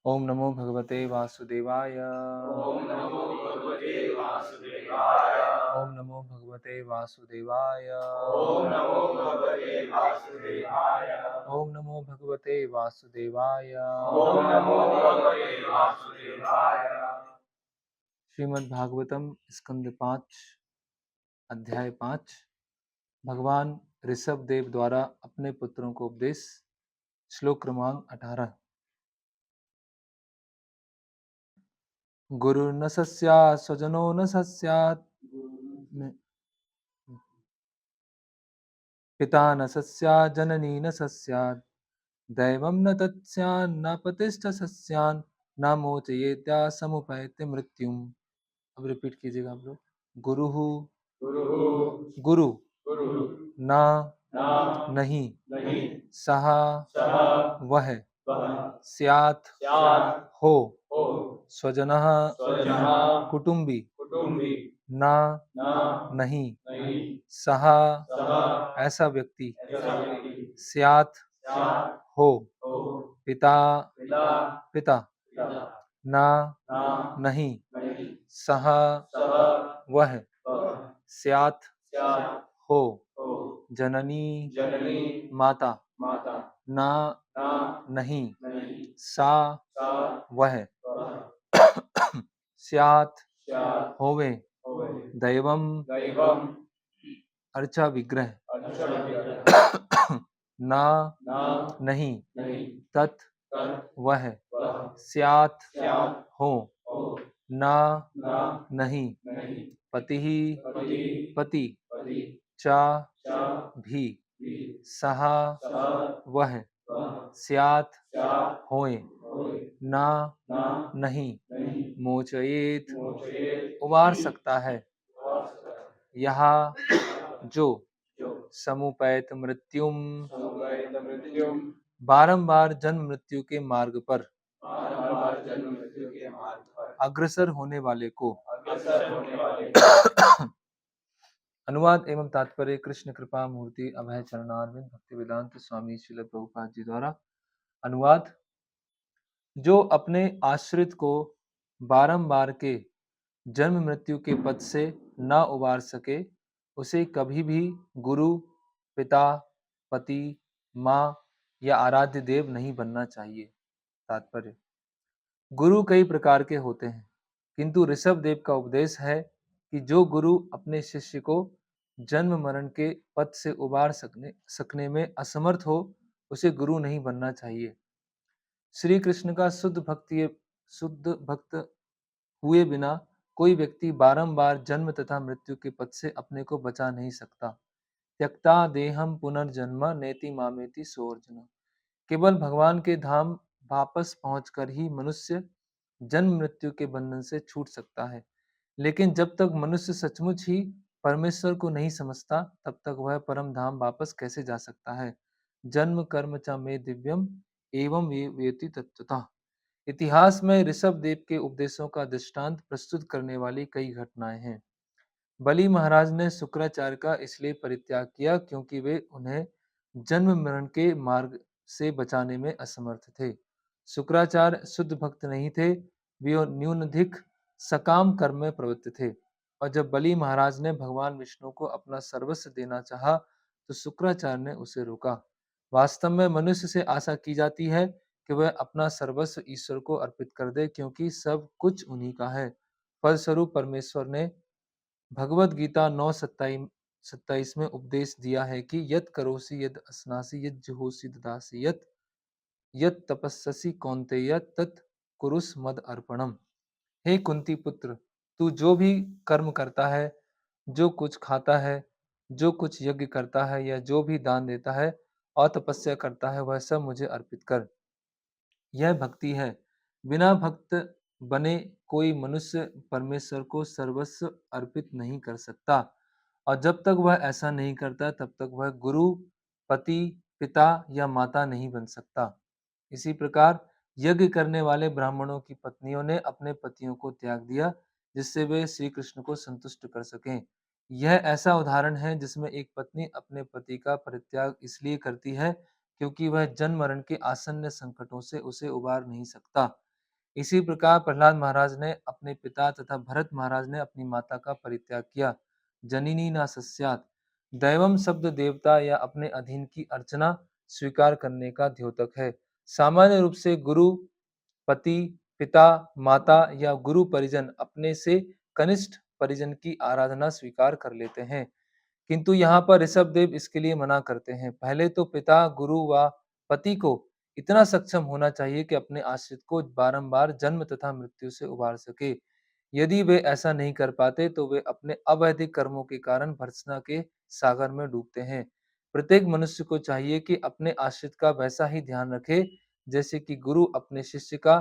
ओम नमो भगवते वासुदेवाय। ओम नमो भगवते वासुदेवाय। ओम नमो भगवते वासुदेवाय। ओम नमो भगवते वासुदेवाय। ओम नमो भगवते वासुदेवाय। ओम नमो भगवते वासुदेवाय। श्रीमद् भागवतम स्कंद 5 अध्याय 5। भगवान ऋषभ देव द्वारा अपने पुत्रों को उपदेश। श्लोक क्रमांक 18। गुरुर्न सस्यात् स्वजनो न सस्यात् पिता न सस्यात् जननी न सस्यात् दैवं न तत्स्यान्न प्रतिष्ठ सस्यान् न मोचयेत्या समुपैति मृत्युम। अब रिपीट कीजिएगा आप लोग। गुरु गुरु गुरु गुरु ना ना नहीं नहीं सह सह वह वह स्यात् स्यात् हो हो स्वजनः स्वजनः कुटुंबी कुटुंबी ना ना नहीं नहीं सह सह ऐसा व्यक्ति ऐसा व्यक्ति स्यात् स्यात् हो हो पिता पिता पिता पिता ना ना नहीं नहीं सह सह वह वह स्यात् स्यात् हो हो जननी जननी माता माता ना ना नहीं नहीं सा सा वह वह स्यात् स्यात् होवे होवे दैवम दैवम् अर्चा विग्रह अर्चविग्रह ना ना नहीं नहीं तत् तत् वह वह स्यात् स्यात् हो हो ना ना नहीं नहीं पति पति पति पति चा चा भी भी सह सह वह वह स्यात् स्यात् होए होए ना ना नहीं नहीं मोचयेत मोचयेत् उबार सकता है यहाँ जो जो समुपैत मृत्युम समुपैत मृत्युम बारंबार जन्म मृत्यु के मार्ग पर बारंबार जन्म मृत्यु के मार्ग पर अग्रसर होने वाले को अग्रसर होने वाले अनुवाद एवं तात्पर्य कृष्ण कृपा मूर्ति अभय चरणारविंद भक्ति वेदांत स्वामी श्रील प्रभुपाद जी द्वारा अनुवाद। जो अपने आश्रित को बारंबार के जन्म मृत्यु के पथ से न उबार सके उसे कभी भी गुरु पिता पति माँ या आराध्य देव नहीं बनना चाहिए। तात्पर्य गुरु कई प्रकार के होते हैं किंतु ऋषभ देव का उपदेश है कि जो गुरु अपने शिष्य को जन्म मरण के पथ से उबार सकने में असमर्थ हो उसे गुरु नहीं बनना चाहिए। श्री कृष्ण का शुद्ध भक्त हुए बिना कोई व्यक्ति बारंबार जन्म तथा मृत्यु के पथ से अपने को बचा नहीं सकता। त्यक्ता देहम पुनर्जन्म नेति मामेति सोर्जुन। केवल भगवान के धाम वापस पहुंचकर ही मनुष्य जन्म मृत्यु के बंधन से छूट सकता है। लेकिन जब तक मनुष्य सचमुच ही परमेश्वर को नहीं समझता तब तक वह परम धाम वापस कैसे जा सकता है। जन्म कर्म च मे दिव्यम एवं वेति तत्वतः। इतिहास में ऋषभ देव के उपदेशों का दृष्टांत प्रस्तुत करने वाली कई घटनाएं हैं। बलि महाराज ने शुक्राचार्य का इसलिए परित्याग किया क्योंकि वे उन्हें जन्म मरण के मार्ग से बचाने में असमर्थ थे। शुक्राचार्य शुद्ध भक्त नहीं थे, वे न्यूनाधिक सकाम कर्म में प्रवृत्त थे। और जब बलि महाराज ने भगवान विष्णु को अपना सर्वस्व देना चाहा तो शुक्राचार्य ने उसे रोका। वास्तव में मनुष्य से आशा की जाती है कि वह अपना सर्वस्व ईश्वर को अर्पित कर दे क्योंकि सब कुछ उन्हीं का है। फलस्वरूप परमेश्वर ने भगवद गीता 9:27 में उपदेश दिया है कि यत करोसि यद अस्नासि यद जुहोसि ददासि यत यत तपस्ससि कौन्तेय तत् कुरुस मद अर्पणम। हे कुंती पुत्र, तू जो भी कर्म करता है, जो कुछ खाता है, जो कुछ यज्ञ करता है या जो भी दान देता है और तपस्या करता है वह सब मुझे अर्पित कर। यह भक्ति है। बिना भक्त बने कोई मनुष्य परमेश्वर को सर्वस्व अर्पित नहीं कर सकता और जब तक वह ऐसा नहीं करता तब तक वह गुरु पति पिता या माता नहीं बन सकता। इसी प्रकार यज्ञ करने वाले ब्राह्मणों की पत्नियों ने अपने पतियों को त्याग दिया जिससे वे श्री कृष्ण को संतुष्ट कर सकें। यह ऐसा उदाहरण है जिसमें एक पत्नी अपने पति का परित्याग इसलिए करती है क्योंकि वह जन्म मरण के आसन्न संकटों से उसे उबार नहीं सकता। इसी प्रकार प्रहलाद महाराज ने अपने पिता तथा भरत महाराज ने अपनी माता का परित्याग किया। जननी न सस्यात्, दैवम शब्द देवता या अपने अधीन की अर्चना स्वीकार करने का द्योतक है। सामान्य रूप से गुरु, पति, पिता, माता या गुरु परिजन अपने से कनिष्ठ परिजन की आराधना स्वीकार कर लेते हैं, किंतु यहाँ पर ऋषभ देव इसके लिए मना करते हैं। पहले तो पिता, गुरु व पति को इतना सक्षम होना चाहिए कि अपने आश्रित को बारंबार जन्म तथा मृत्यु से उबार सके। यदि वे ऐसा नहीं कर पाते तो वे अपने अवैधिक कर्मों के कारण भर्त्सना के सागर में डूबते हैं। प्रत्येक मनुष्य को चाहिए कि अपने आश्रित का वैसा ही ध्यान रखे जैसे कि गुरु अपने शिष्य का,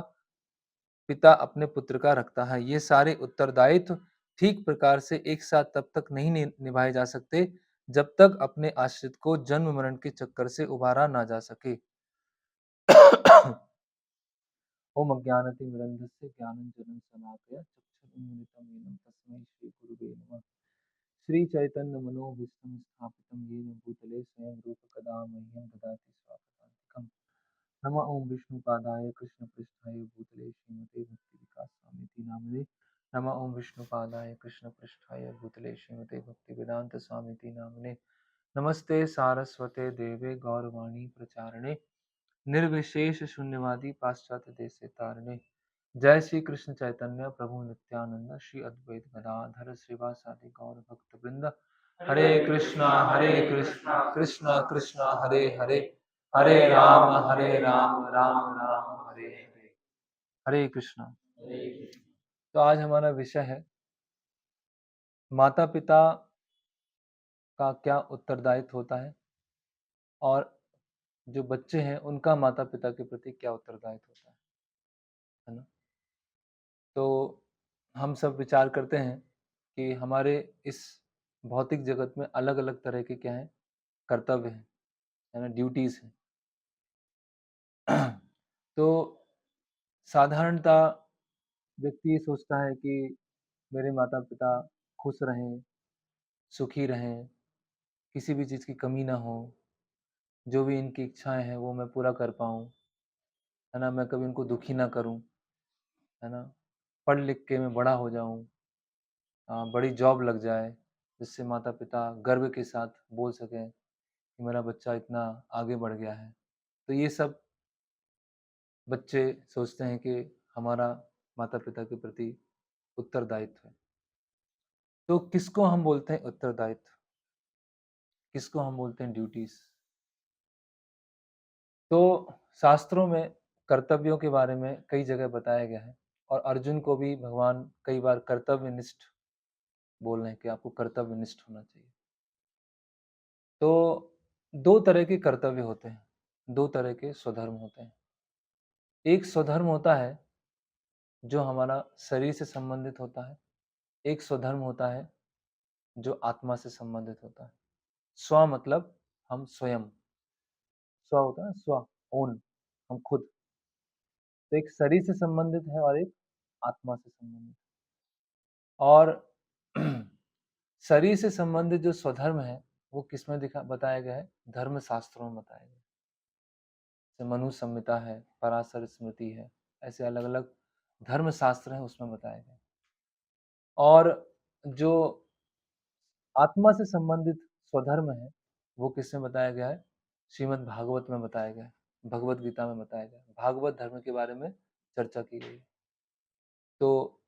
पिता अपने पुत्र का रखता है। ये सारे उत्तरदायित्व ठीक प्रकार से एक साथ तब तक नहीं निभाए जा सकते जब तक अपने आश्रित को जन्म मरण के चक्कर से उबारा ना जा सके। ओम अज्ञानतिमिरन्धस्य ज्ञानाञ्जनं शलाकया चक्षुरुन्मिलितं येन तस्मै श्रीगुरुवे नमः। श्रीचैतन्यमनोभीष्टं स्थापितं येन भूतले स्वयं रूपकदा मह्यं ददाति स्वापदान्तिकम्। नमः ओं विष्णुपादाय कृष्णपृष्ठाय भूतले श्रीमते भक्तिविकास स्वामिति नामिने। नमः ओं विष्णुपादाय कृष्णपृष्ठाय भूतले श्रीमते भक्तिवेदांत स्वामिति नामिने। नमस्ते सारस्वते देवे गौरवाणी प्रचारणे निर्विशेष शून्यवादी पाश्चात्य देशे तारणे। जय श्री कृष्ण चैतन्य प्रभु नित्यानंद श्री अद्वैत गदाधर श्रीवासादि गौर भक्त वृंद। हरे कृष्णा कृष्ण कृष्ण हरे हरे, हरे राम राम राम हरे हरे। हरे कृष्णा। तो आज हमारा विषय है माता पिता का क्या उत्तरदायित्व होता है और जो बच्चे हैं उनका माता पिता के प्रति क्या उत्तरदायित्व होता है ना। तो हम सब विचार करते हैं कि हमारे इस भौतिक जगत में अलग अलग तरह के क्या हैं, कर्तव्य हैं, है ना, ड्यूटीज हैं। तो साधारणतः व्यक्ति ये सोचता है कि मेरे माता पिता खुश रहें, सुखी रहें, किसी भी चीज़ की कमी ना हो, जो भी इनकी इच्छाएं हैं वो मैं पूरा कर पाऊँ, है ना, मैं कभी उनको दुखी ना करूँ, है ना, पढ़ लिख के मैं बड़ा हो जाऊँ, बड़ी जॉब लग जाए, जिससे माता पिता गर्व के साथ बोल सकें कि मेरा बच्चा इतना आगे बढ़ गया है। तो ये सब बच्चे सोचते हैं कि हमारा माता पिता के प्रति उत्तरदायित्व है। तो किसको हम बोलते हैं उत्तरदायित्व, किसको हम बोलते हैं ड्यूटीज। तो शास्त्रों में कर्तव्यों के बारे में कई जगह बताया गया है और अर्जुन को भी भगवान कई बार कर्तव्यनिष्ठ बोल रहे हैं कि आपको कर्तव्यनिष्ठ होना चाहिए। तो दो तरह के कर्तव्य होते हैं, दो तरह के स्वधर्म होते हैं। एक स्वधर्म होता है जो हमारा शरीर से संबंधित होता है, एक स्वधर्म होता है जो आत्मा से संबंधित होता है। स्व मतलब हम स्वयं, स्व होता है ना, स्व, ओन, हम खुद। तो एक शरीर से संबंधित है और एक आत्मा से संबंधित। और शरीर से संबंधित जो स्वधर्म है वो किसमें दिखा बताया गया है, धर्म शास्त्रों में बताया गया है। जैसे मनु संहिता है, पराशर स्मृति है, ऐसे अलग अलग धर्म शास्त्र हैं उसमें बताया गया है। और जो आत्मा से संबंधित स्वधर्म है वो किसमें बताया गया है, श्रीमद् भागवत में बताया गया है, भगवत गीता में बताया गया है। भागवत धर्म के बारे में चर्चा की गई है। तो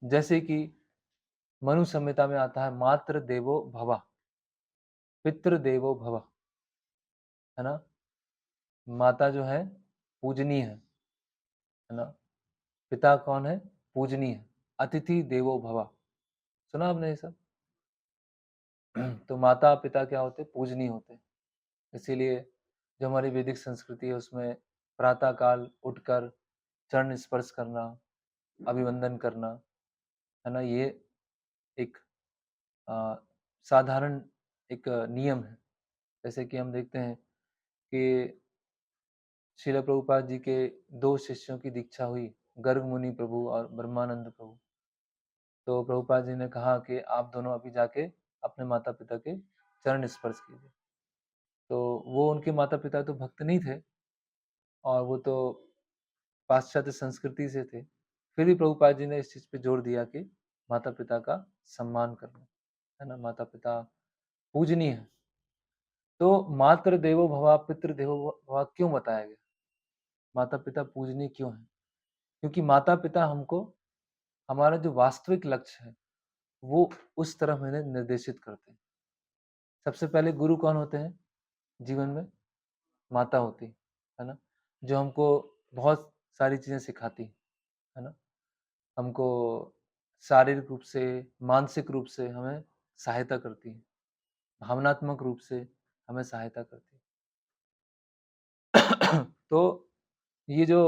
जैसे कि मनु संहिता में आता है मातृ देवो भव, पितृ देवो भव, है ना, माता जो है पूजनीय है ना, पिता कौन है, पूजनीय है, अतिथि देवो भव। सुना आपने ये सब? तो माता पिता क्या होते, पूजनीय होते। इसीलिए जो हमारी वैदिक संस्कृति है उसमें प्रातः काल उठकर चरण स्पर्श करना, अभिवंदन करना, है ना, ये एक अ, साधारण एक नियम है। जैसे कि हम देखते हैं कि श्रील प्रभुपाद जी के दो शिष्यों की दीक्षा हुई, गर्ग मुनि प्रभु और ब्रह्मानंद प्रभु। तो प्रभुपाद जी ने कहा कि आप दोनों अभी जाके अपने माता पिता के चरण स्पर्श कीजिए। तो वो उनके माता पिता तो भक्त नहीं थे और वो तो पाश्चात्य संस्कृति से थे, फिर भी प्रभुपाद जी ने इस चीज़ पे जोर दिया कि माता-पिता का सम्मान करना, है ना? माता-पिता पूजनीय हैं। तो मातृ देवो भव, पितृ देवो भव क्यों बताया गया? माता-पिता पूजनीय क्यों हैं? क्योंकि माता-पिता हमको हमारा जो वास्तविक लक्ष्य है, वो उस तरफ हमें निर्देशित करते हैं। सबसे पहले गुरु कौन होते हैं जीवन में? माता होती है ना? जो हमको बहुत सारी चीज़ें सिखाती है ना? हमको शारीरिक रूप से, मानसिक रूप से हमें सहायता करती है, भावनात्मक रूप से हमें सहायता करती है। तो ये जो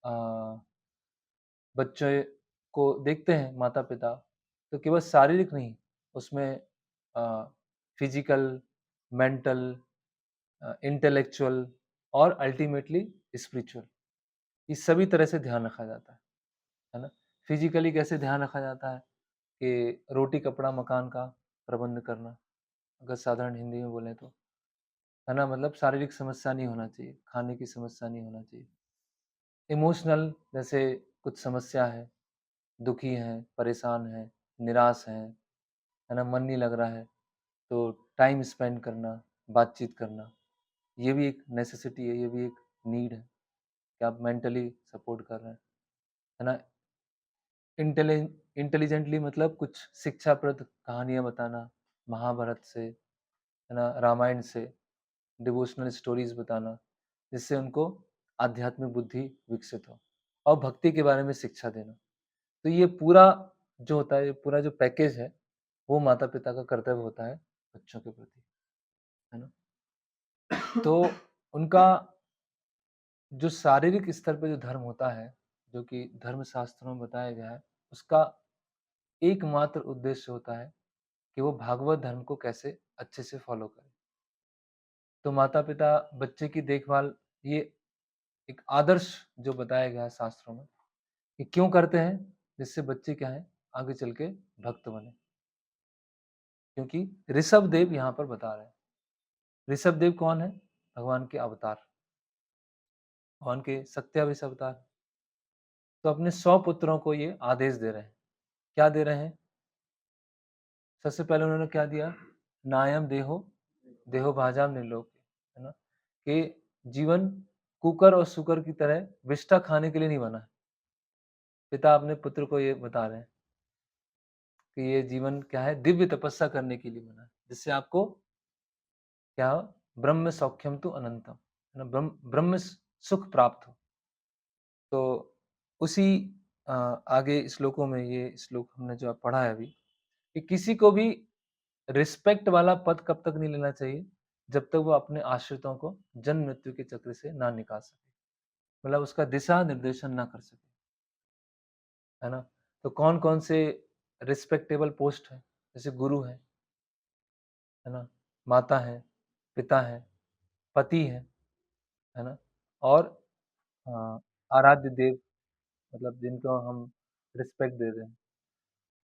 अ, बच्चे को देखते हैं माता-पिता, तो केवल शारीरिक नहीं, उसमें फिज़िकल, मेंटल, इंटेलेक्चुअल और अल्टीमेटली स्पिरिचुअल, ये सभी तरह से ध्यान रखा जाता है ना? फिज़िकली कैसे ध्यान रखा जाता है कि रोटी, कपड़ा, मकान का प्रबंध करना, अगर साधारण हिंदी में बोलें तो, है ना? मतलब शारीरिक समस्या नहीं होना चाहिए, खाने की समस्या नहीं होना चाहिए। इमोशनल जैसे कुछ समस्या है, दुखी हैं, परेशान हैं, निराश हैं, है ना? मन नहीं लग रहा है, तो टाइम स्पेंड करना, बातचीत करना, ये भी एक नेसेसिटी है, ये भी एक नीड है कि आप मेंटली सपोर्ट कर रहे हैं, है ना? इंटेलि इंटेलिजेंटली मतलब कुछ शिक्षाप्रद कहानियाँ बताना, महाभारत से, है ना? रामायण से, डिवोशनल स्टोरीज़ बताना, जिससे उनको आध्यात्मिक बुद्धि विकसित हो और भक्ति के बारे में शिक्षा देना। तो ये पूरा जो होता है, ये पूरा जो पैकेज है, वो माता-पिता का कर्तव्य होता है बच्चों के प्रति, है ना? तो उनका जो शारीरिक स्तर पे जो धर्म होता है, जो कि धर्म शास्त्रों में बताया गया है, उसका एकमात्र उद्देश्य होता है कि वो भागवत धर्म को कैसे अच्छे से फॉलो करें। तो माता-पिता बच्चे की देखभाल, ये एक आदर्श जो बताया गया है शास्त्रों में, कि क्यों करते हैं? जिससे बच्चे क्या है, आगे चल के भक्त बने। क्योंकि ऋषभदेव यहाँ पर बता रहे हैं। ऋषभदेव कौन है? भगवान के अवतार, भगवान के सत्यावीस अवतार। तो अपने 100 पुत्रों को ये आदेश दे रहे हैं। क्या दे रहे हैं? सबसे पहले उन्होंने क्या दिया? नायम देहो, देहो भाजाम निर्लोके, है ना? कि जीवन कुकर और शुकर की तरह विष्ठा खाने के लिए नहीं बना है। पिता अपने पुत्र को ये बता रहे हैं कि ये जीवन क्या है? दिव्य तपस्या करने के लिए बना है, जिससे आपको क्या हो? ब्रह्म सौख्यम तु अनंतम, है ना? ब्रह्म सुख प्राप्त हो। तो उसी आगे श्लोकों में ये श्लोक हमने जो पढ़ा है अभी, कि किसी को भी रिस्पेक्ट वाला पद कब तक नहीं लेना चाहिए, जब तक वो अपने आश्रितों को जन्म मृत्यु के चक्र से ना निकाल सके, मतलब उसका दिशा निर्देशन ना कर सके, है ना? तो कौन कौन से रिस्पेक्टेबल पोस्ट है, जैसे गुरु है ना? माता है, पिता है, पति है ना? और अ, आराध्य देव, मतलब जिनको हम रिस्पेक्ट दे रहे हैं।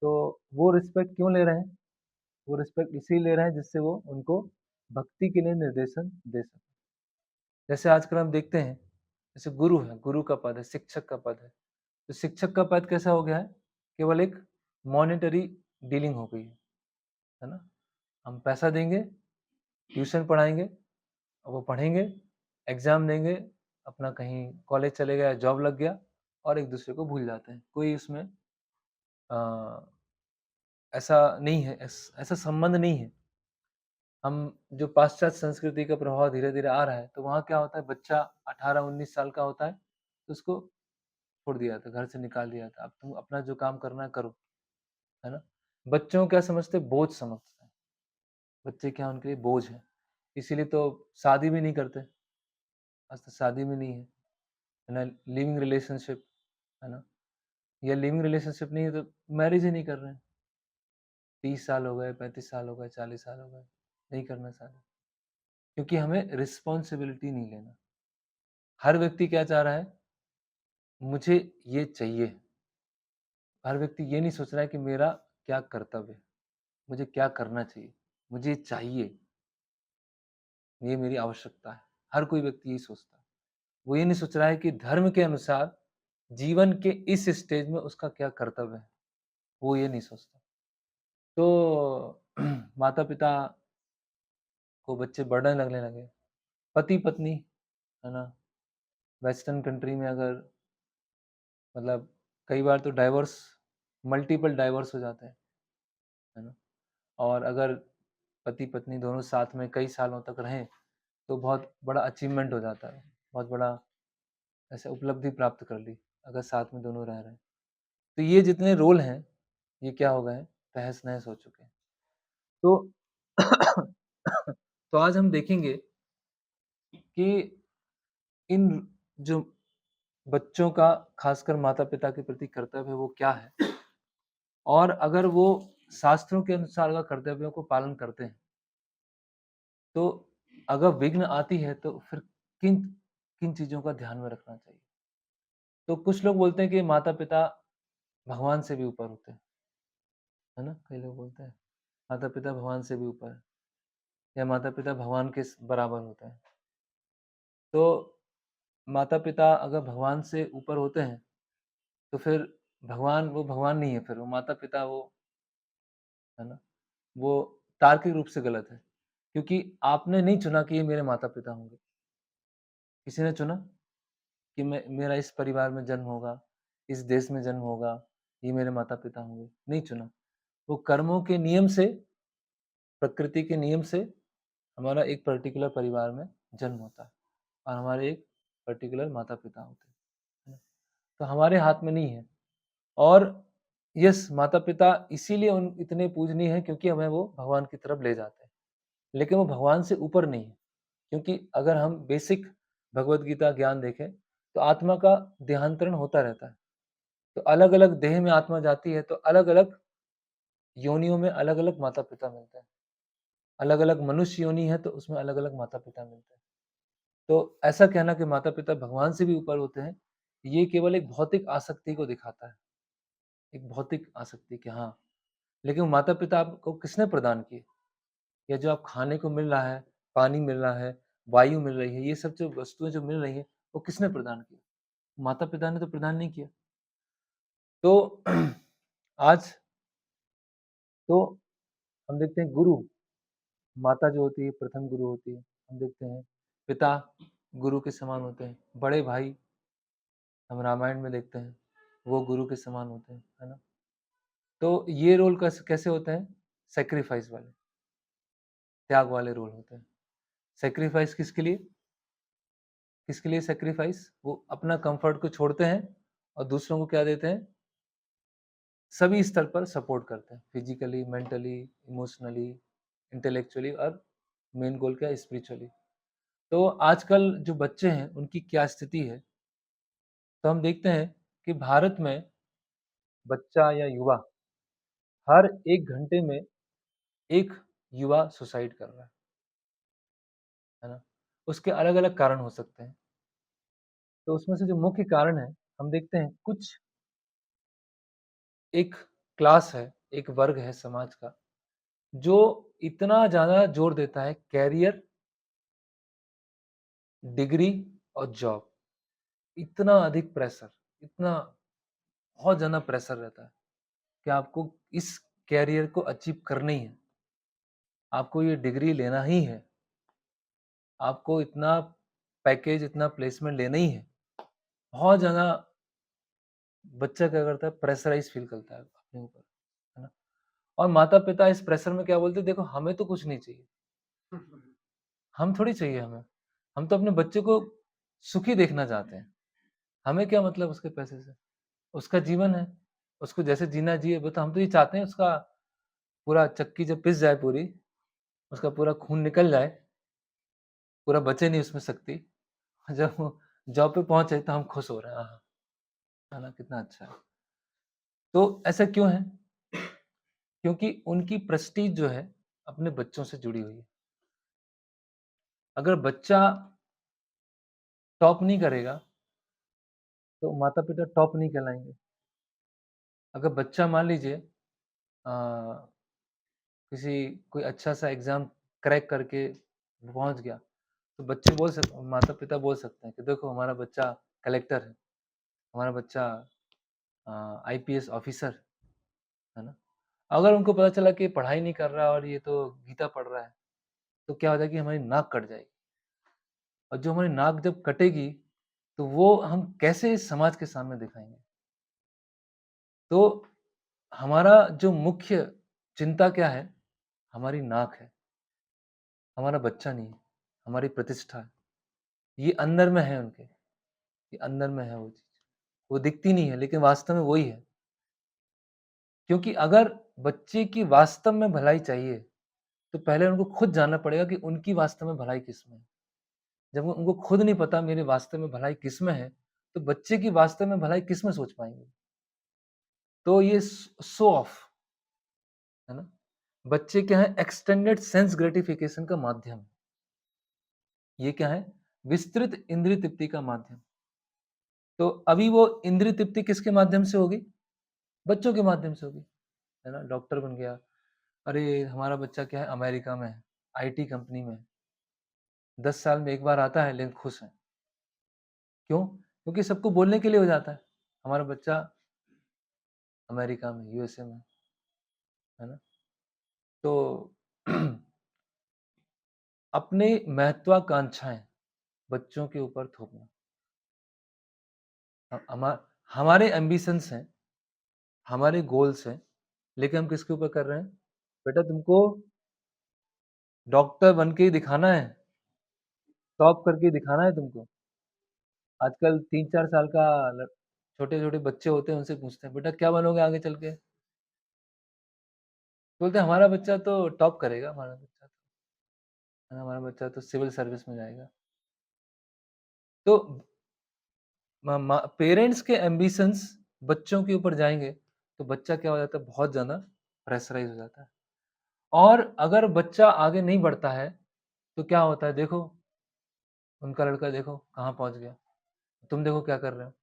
तो वो रिस्पेक्ट क्यों ले रहे हैं? वो रिस्पेक्ट इसीलिए ले रहे हैं जिससे वो उनको भक्ति के लिए निर्देशन दे सकें। जैसे आजकल हम देखते हैं, जैसे गुरु है, गुरु का पद है, शिक्षक का पद है। तो शिक्षक का पद कैसा हो गया है? केवल एक मॉनेटरी डीलिंग हो गई है ना? हम पैसा देंगे, ट्यूशन पढ़ाएँगे, और वो पढ़ेंगे, एग्ज़ाम देंगे, अपना कहीं कॉलेज चले गए, जॉब लग गया और एक-दूसरे को भूल जाते हैं। कोई उसमें अ, ऐसा नहीं है, ऐसा संबंध नहीं है। हम जो पाश्चात्य संस्कृति का प्रभाव धीरे-धीरे आ रहा है, तो वहाँ क्या होता है, बच्चा 18-19 साल का होता है, तो उसको छोड़ दिया जाता है, घर से निकाल दिया जाता है। अब तुम अपना जो काम करना है करो, है ना? बच्चों को क्या समझते हैं? बोझ समझते हैं। बच्चे क्या उनके लिए बोझ हैं। इसीलिए तो शादी भी नहीं करते, आज तक शादी भी नहीं है ना? लिविंग रिलेशनशिप, है ना? या लिविंग रिलेशनशिप नहीं है तो मैरिज ही नहीं कर रहे हैं। 30 साल हो गए, 35 साल हो गए, 40 साल हो गए, नहीं करना शादी। क्योंकि हमें रिस्पॉन्सिबिलिटी नहीं लेना। हर व्यक्ति क्या चाह रहा है? मुझे ये चाहिए। हर व्यक्ति ये नहीं सोच रहा है कि मेरा क्या कर्तव्य है, मुझे क्या करना चाहिए, मुझे चाहिए, ये मेरी आवश्यकता है। हर कोई व्यक्ति यही सोचता है। वो ये नहीं सोच रहा है कि धर्म के अनुसार जीवन के इस स्टेज में उसका क्या कर्तव्य है, वो ये नहीं सोचता। तो माता-पिता को बच्चे बर्डन लगने लगे। पति-पत्नी, है ना? वेस्टर्न कंट्री में अगर मतलब कई बार तो डाइवोर्स मल्टीपल डाइवोर्स हो जाते हैं, है ना? और अगर पति-पत्नी दोनों साथ में कई सालों तक रहें, तो बहुत बड़ा अचीवमेंट हो जाता है। बहुत बड़ा ऐसे उपलब्धि प्राप्त कर ली, अगर साथ में दोनों रह रहे हैं। तो ये जितने रोल हैं, ये क्या हो गए हैं, तहस-नहस हो चुके हैं। तो तो आज हम देखेंगे कि इन जो बच्चों का खासकर माता-पिता के प्रति कर्तव्य है, वो क्या है? और अगर वो शास्त्रों के अनुसार अगर कर्तव्यों को पालन करते हैं, तो अगर विघ्न आती है, तो फिर किन किन चीज़ों का ध्यान में रखना चाहिए? तो कुछ लोग बोलते हैं कि माता-पिता भगवान से भी ऊपर होते हैं, है ना? कई लोग बोलते हैं, माता-पिता भगवान से भी ऊपर है या माता-पिता भगवान के बराबर होते हैं। तो माता-पिता अगर भगवान से ऊपर होते हैं, तो फिर भगवान वो भगवान नहीं है फिर, वो माता-पिता वो है ना? वो तार्किक रूप से गलत है। क्योंकि आपने नहीं चुना कि ये मेरे माता-पिता होंगे। किसी ने चुना कि मैं मेरा इस परिवार में जन्म होगा, इस देश में जन्म होगा, ये मेरे माता-पिता होंगे, नहीं चुना। वो कर्मों के नियम से, प्रकृति के नियम से हमारा एक पर्टिकुलर परिवार में जन्म होता है और हमारे एक पर्टिकुलर माता-पिता होते हैं, है ना? तो हमारे हाथ में नहीं है और यस माता-पिता इसीलिए उन इतने पूजनीय हैं क्योंकि हमें वो भगवान की तरफ ले जाते हैं। लेकिन वो भगवान से ऊपर नहीं है, क्योंकि अगर हम बेसिक भगवद गीता ज्ञान देखें, तो आत्मा का देहांतरण होता रहता है। तो अलग-अलग देह में आत्मा जाती है, तो अलग-अलग योनियों में अलग-अलग माता-पिता मिलते हैं। अलग-अलग मनुष्य योनि है, तो उसमें अलग-अलग माता-पिता मिलते हैं। तो ऐसा कहना कि माता-पिता भगवान से भी ऊपर होते हैं, ये केवल एक भौतिक आसक्ति को दिखाता है। एक भौतिक आसक्ति कि हाँ, लेकिन माता-पिता आपको किसने प्रदान किए? या जो आप खाने को मिल रहा है, पानी मिल रहा है, वायु मिल रही है, ये सब जो वस्तुएँ जो मिल रही हैं, वो किसने प्रदान की? माता-पिता ने तो प्रदान नहीं किया। तो आज तो हम देखते हैं गुरु, माता जो होती है प्रथम गुरु होती है। हम देखते हैं पिता गुरु के समान होते हैं, बड़े भाई हम रामायण में देखते हैं, वो गुरु के समान होते हैं, है ना? तो ये रोल कैसे होते हैं? सैक्रिफाइस वाले, त्याग वाले रोल होते हैं। सैक्रिफाइस किसके लिए? किसके लिए सैक्रिफाइस? वो अपना कम्फर्ट को छोड़ते हैं और दूसरों को क्या देते हैं? सभी स्तर पर सपोर्ट करते हैं। फिज़िकली, मेंटली, इमोशनली, इंटेलेक्चुअली और मेन गोल क्या है? स्पिरिचुअली। तो आजकल जो बच्चे हैं, उनकी क्या स्थिति है? तो हम देखते हैं कि भारत में बच्चा या युवा हर 1 घंटे में 1 युवा सुसाइड कर रहा है ना? उसके अलग-अलग कारण हो सकते हैं। तो उसमें से जो मुख्य कारण है, हम देखते हैं कुछ एक क्लास है, एक वर्ग है समाज का, जो इतना ज़्यादा जोर देता है करियर, डिग्री और जॉब। इतना अधिक प्रेशर, इतना बहुत ज़्यादा प्रेशर रहता है कि आपको इस करियर को अचीव करना ही है। आपको ये डिग्री लेना ही है। आपको इतना पैकेज, इतना प्लेसमेंट लेना ही है। बहुत ज़्यादा बच्चा क्या करता है प्रेशराइज़ फ़ील करता है अपने ऊपर, है ना? और माता-पिता इस प्रेशर में क्या बोलते हैं, देखो हमें तो कुछ नहीं चाहिए। हम थोड़ी चाहिए हमें। हम तो अपने बच्चे को सुखी देखना चाहते हैं। हमें क्या मतलब उसके पैसे से? उसका जीवन है, उसको जैसे जीना जिए वो तो हम तो ये चाहते हैं उसका पूरा चक्की जब पिस जाए पूरी, उसका पूरा खून निकल जाए, पूरा बचे नहीं उसमें शक्ति, जब वो जॉब पे पहुँचे तो हम खुश हो रहे हैं, आहा! है ना? कितना अच्छा है। तो ऐसा क्यों है? क्योंकि उनकी प्रेस्टीज जो है, अपने बच्चों से जुड़ी हुई है। अगर बच्चा टॉप नहीं करेगा, तो माता-पिता टॉप नहीं कहलाएँगे। अगर बच्चा मान लीजिए अ, किसी कोई अच्छा-सा एग्ज़ाम क्रैक करके पहुँच गया, तो बच्चे बोल सक माता-पिता बोल सकते हैं कि देखो हमारा बच्चा कलेक्टर है, हमारा बच्चा आईपीएस ऑफिसर, है ना? अगर उनको पता चला कि ये पढ़ाई नहीं कर रहा और ये तो गीता पढ़ रहा है, तो क्या होता है कि हमारी नाक कट जाएगी, और जो हमारी नाक जब कटेगी, तो वो हम कैसे इस समाज के सामने दिखाएँगे? तो हमारा जो मुख्य चिंता क्या है? हमारी नाक है, हमारा बच्चा नहीं है, हमारी प्रतिष्ठा है। ये अंदर में है उनके, ये अंदर में है वो चीज़। वो दिखती नहीं है, लेकिन वास्तव में वही है। क्योंकि अगर बच्चे की वास्तव में भलाई चाहिए, तो पहले उनको खुद जानना पड़ेगा कि उनकी वास्तव में भलाई किसमें है। जब वो उनको खुद नहीं पता मेरी वास्तव में भलाई किसमें है, तो बच्चे की वास्तव में भलाई किसमें सोच पाएँगे? तो ये शो ऑफ, है ना? बच्चे क्या है, एक्सटेंडेड सेंस ग्रेटिफिकेशन का माध्यम है। ये क्या है? विस्तृत इंद्रिय तृप्ति का माध्यम। तो अभी वो इंद्रिय तृप्ति किसके माध्यम से होगी? बच्चों के माध्यम से होगी, है ना? डॉक्टर बन गया, अरे! हमारा बच्चा क्या है, अमेरिका में है, आईटी कंपनी में है, 10 साल में 1 बार आता है लेकिन खुश है। क्यों? क्योंकि सबको बोलने के लिए हो जाता है, हमारा बच्चा अमेरिका में, यूएसए में, है ना? तो अपने महत्वाकांक्षाएँ बच्चों के ऊपर थोपना, ह हमा हमारे एम्बिशंस हैं, हमारे गोल्स हैं, लेकिन हम किसके ऊपर कर रहे हैं? बेटा तुमको डॉक्टर बन के ही दिखाना है, टॉप करके ही दिखाना है तुमको। आजकल 3-4 साल का ल छोटे-छोटे बच्चे होते हैं, उनसे पूछते हैं, "बेटा क्या बनोगे आगे चल के?" बोलते हैं, "हमारा बच्चा तो टॉप करेगा, हमारा बच्चा तो, है ना, हमारा बच्चा तो सिविल सर्विस में जाएगा।" तो म म पेरेंट्स के एम्बिशंस बच्चों के ऊपर जाएँगे, तो बच्चा क्या हो जाता है, बहुत ज़्यादा प्रेशराइज़ हो जाता है। और अगर बच्चा आगे नहीं बढ़ता है, तो क्या होता है, देखो, उनका लड़का देखो कहाँ पहुँच गया, तुम देखो क्या कर रहे हो,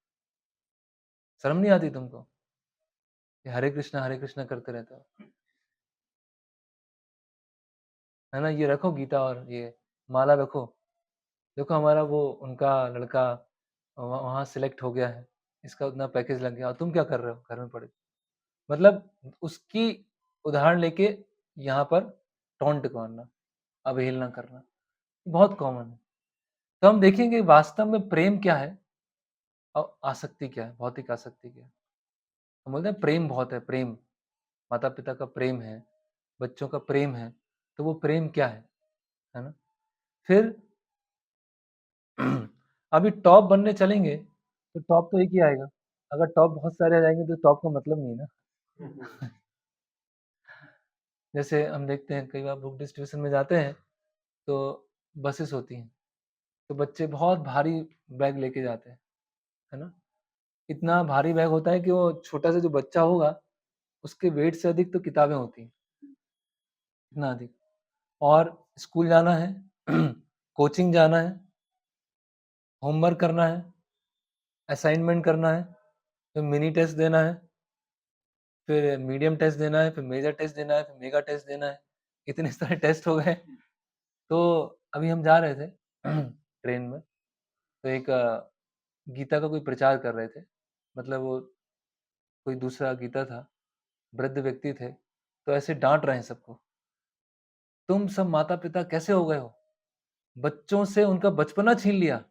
शर्म नहीं आती तुमको? ये हरे कृष्णा करते रहते हो, है ना? ये रखो गीता और ये माला रखो, देखो हमारा वो उनका लड़का वहाँ सेलेक्ट हो गया है, इसका उतना पैकेज लग गया और तुम क्या कर रहे हो घर में पड़े? मतलब उसकी उदाहरण लेके यहाँ पर टॉन्ट मारना, अवहेलना करना, बहुत कॉमन है। तो हम देखेंगे वास्तव में प्रेम क्या है और आसक्ति क्या है, भौतिक आसक्ति क्या है। हम बोलते हैं प्रेम बहुत है, प्रेम, माता-पिता का प्रेम है, बच्चों का प्रेम है, तो वो प्रेम क्या है ना? फिर अभी टॉप बनने चलेंगे, तो टॉप तो एक ही आएगा। अगर टॉप बहुत सारे आ जाएँगे तो टॉप का मतलब नहीं है ना। जैसे हम देखते हैं कई बार बुक डिस्ट्रीब्यूशन में जाते हैं, तो बसेस होती हैं, तो बच्चे बहुत भारी बैग लेके जाते हैं, है ना? इतना भारी बैग होता है कि वो छोटा सा जो बच्चा होगा, उसके वेट से अधिक तो किताबें होती हैं, इतना अधिक। और स्कूल जाना है, कोचिंग जाना है, होमवर्क करना है, असाइनमेंट करना है, फिर मिनी टेस्ट देना है, फिर मीडियम टेस्ट देना है, फिर मेजर टेस्ट देना है, फिर मेगा टेस्ट देना है। इतने सारे टेस्ट हो गए। तो अभी हम जा रहे थे ट्रेन में, तो एक गीता का कोई प्रचार कर रहे थे। मतलब वो कोई दूसरा गीता था, वृद्ध व्यक्ति थे, तो ऐसे डाँट रहे हैं सबको, "तुम सब माता-पिता कैसे हो गए हो? बच्चों से उनका बचपना छीन लिया,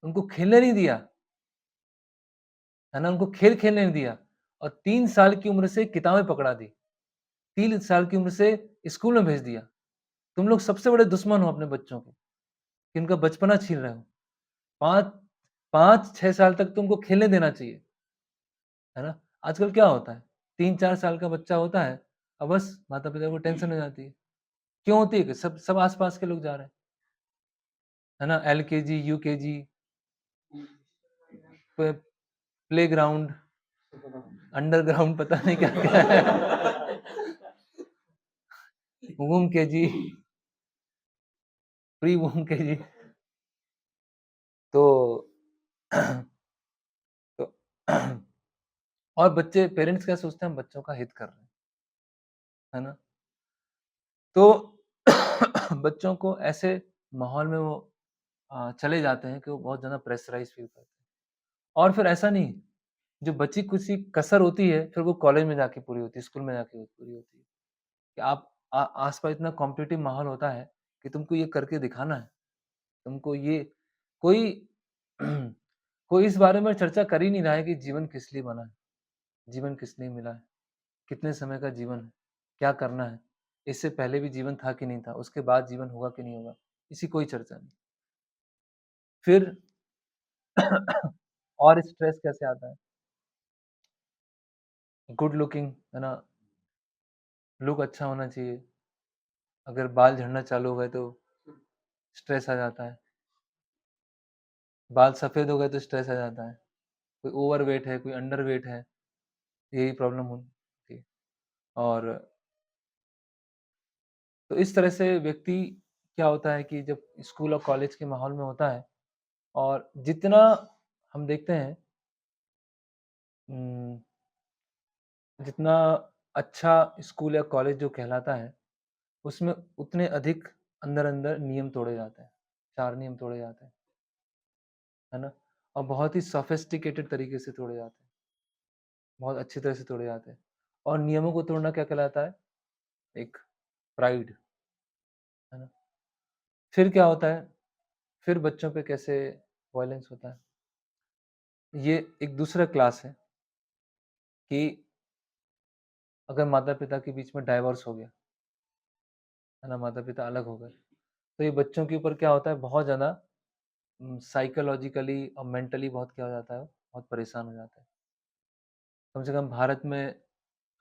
उनको खेलने नहीं दिया, है ना? उनको खेल खेलने नहीं दिया और 3 साल की उम्र से किताबें पकड़ा दी, 3 साल की उम्र से स्कूल में भेज दिया। तुम लोग सबसे बड़े दुश्मन हो अपने बच्चों के, कि उनका बचपना छीन रहे हो। 5 5-6 साल तक तुमको खेलने देना चाहिए, है ना? आजकल क्या होता है, 3-4 साल का बच्चा होता है और बस माता-पिता को टेंशन हो जाती है। क्यों होती है? कि सब सब आस-पास के लोग जा रहे हैं, है ना? एलकेजी, यूकेजी, प प्लेग्राउंड, अंडरग्राउंड पता नहीं क्या-क्या है। वूम केजी, प्री वूम केजी। तो तो और बच्चे पेरेंट्स क्या सोचते हैं, हम बच्चों का हित कर रहे हैं, है ना? तो बच्चों को ऐसे माहौल में वो चले जाते हैं कि वो बहुत ज़्यादा प्रेशराइज़ फ़ील करते हैं और फिर ऐसा नहीं, जो बची कुची कसर होती है, फिर वो कॉलेज में जाके पूरी होती है, स्कूल में जाके पूरी होती है। कि आप आस-पास इतना कॉम्पिटिटिव माहौल होता है कि तुमको ये करके दिखाना है। तुमको ये कोई कोई इस बारे में चर्चा कर ही नहीं रहा है कि जीवन किस लिए बना है, जीवन किस लिए मिला है, कितने समय का जीवन है, क्या करना है, इससे पहले भी जीवन था कि नहीं था, उसके बाद जीवन होगा कि नहीं होगा, इसी कोई चर्चा नहीं। फिर और स्ट्रेस कैसे आता है? गुड लुकिंग, है ना? लुक अच्छा होना चाहिए। अगर बाल झड़ना चालू हो गए तो स्ट्रेस आ जाता है। बाल सफ़ेद हो गए तो स्ट्रेस आ जाता है। कोई ओवरवेट है, कोई अंडरवेट है, यही प्रॉब्लम होती है। और तो इस तरह से व्यक्ति क्या होता है कि जब स्कूल और कॉलेज के माहौल में होता है और जितना हम देखते हैं उम, जितना अच्छा स्कूल या कॉलेज जो कहलाता है, उसमें उतने अधिक अंदर-अंदर नियम तोड़े जाते हैं। 4 नियम तोड़े जाते हैं, है ना? और बहुत ही सोफिस्टिकेटेड तरीके से तोड़े जाते हैं, बहुत अच्छी तरह से तोड़े जाते हैं। और नियमों को तोड़ना क्या कहलाता है? एक प्राइड, है ना? फिर क्या होता है? फिर बच्चों पे कैसे वॉयलेंस होता है? ये एक दूसरा क्लास है कि अगर माता-पिता के बीच में डाइवोर्स हो गया, है ना? माता-पिता अलग हो गए, तो ये बच्चों के ऊपर क्या होता है बहुत ज़्यादा साइकोलॉजिकली और मेंटली बहुत क्या हो जाता है, बहुत परेशान हो जाता है। कम से कम भारत में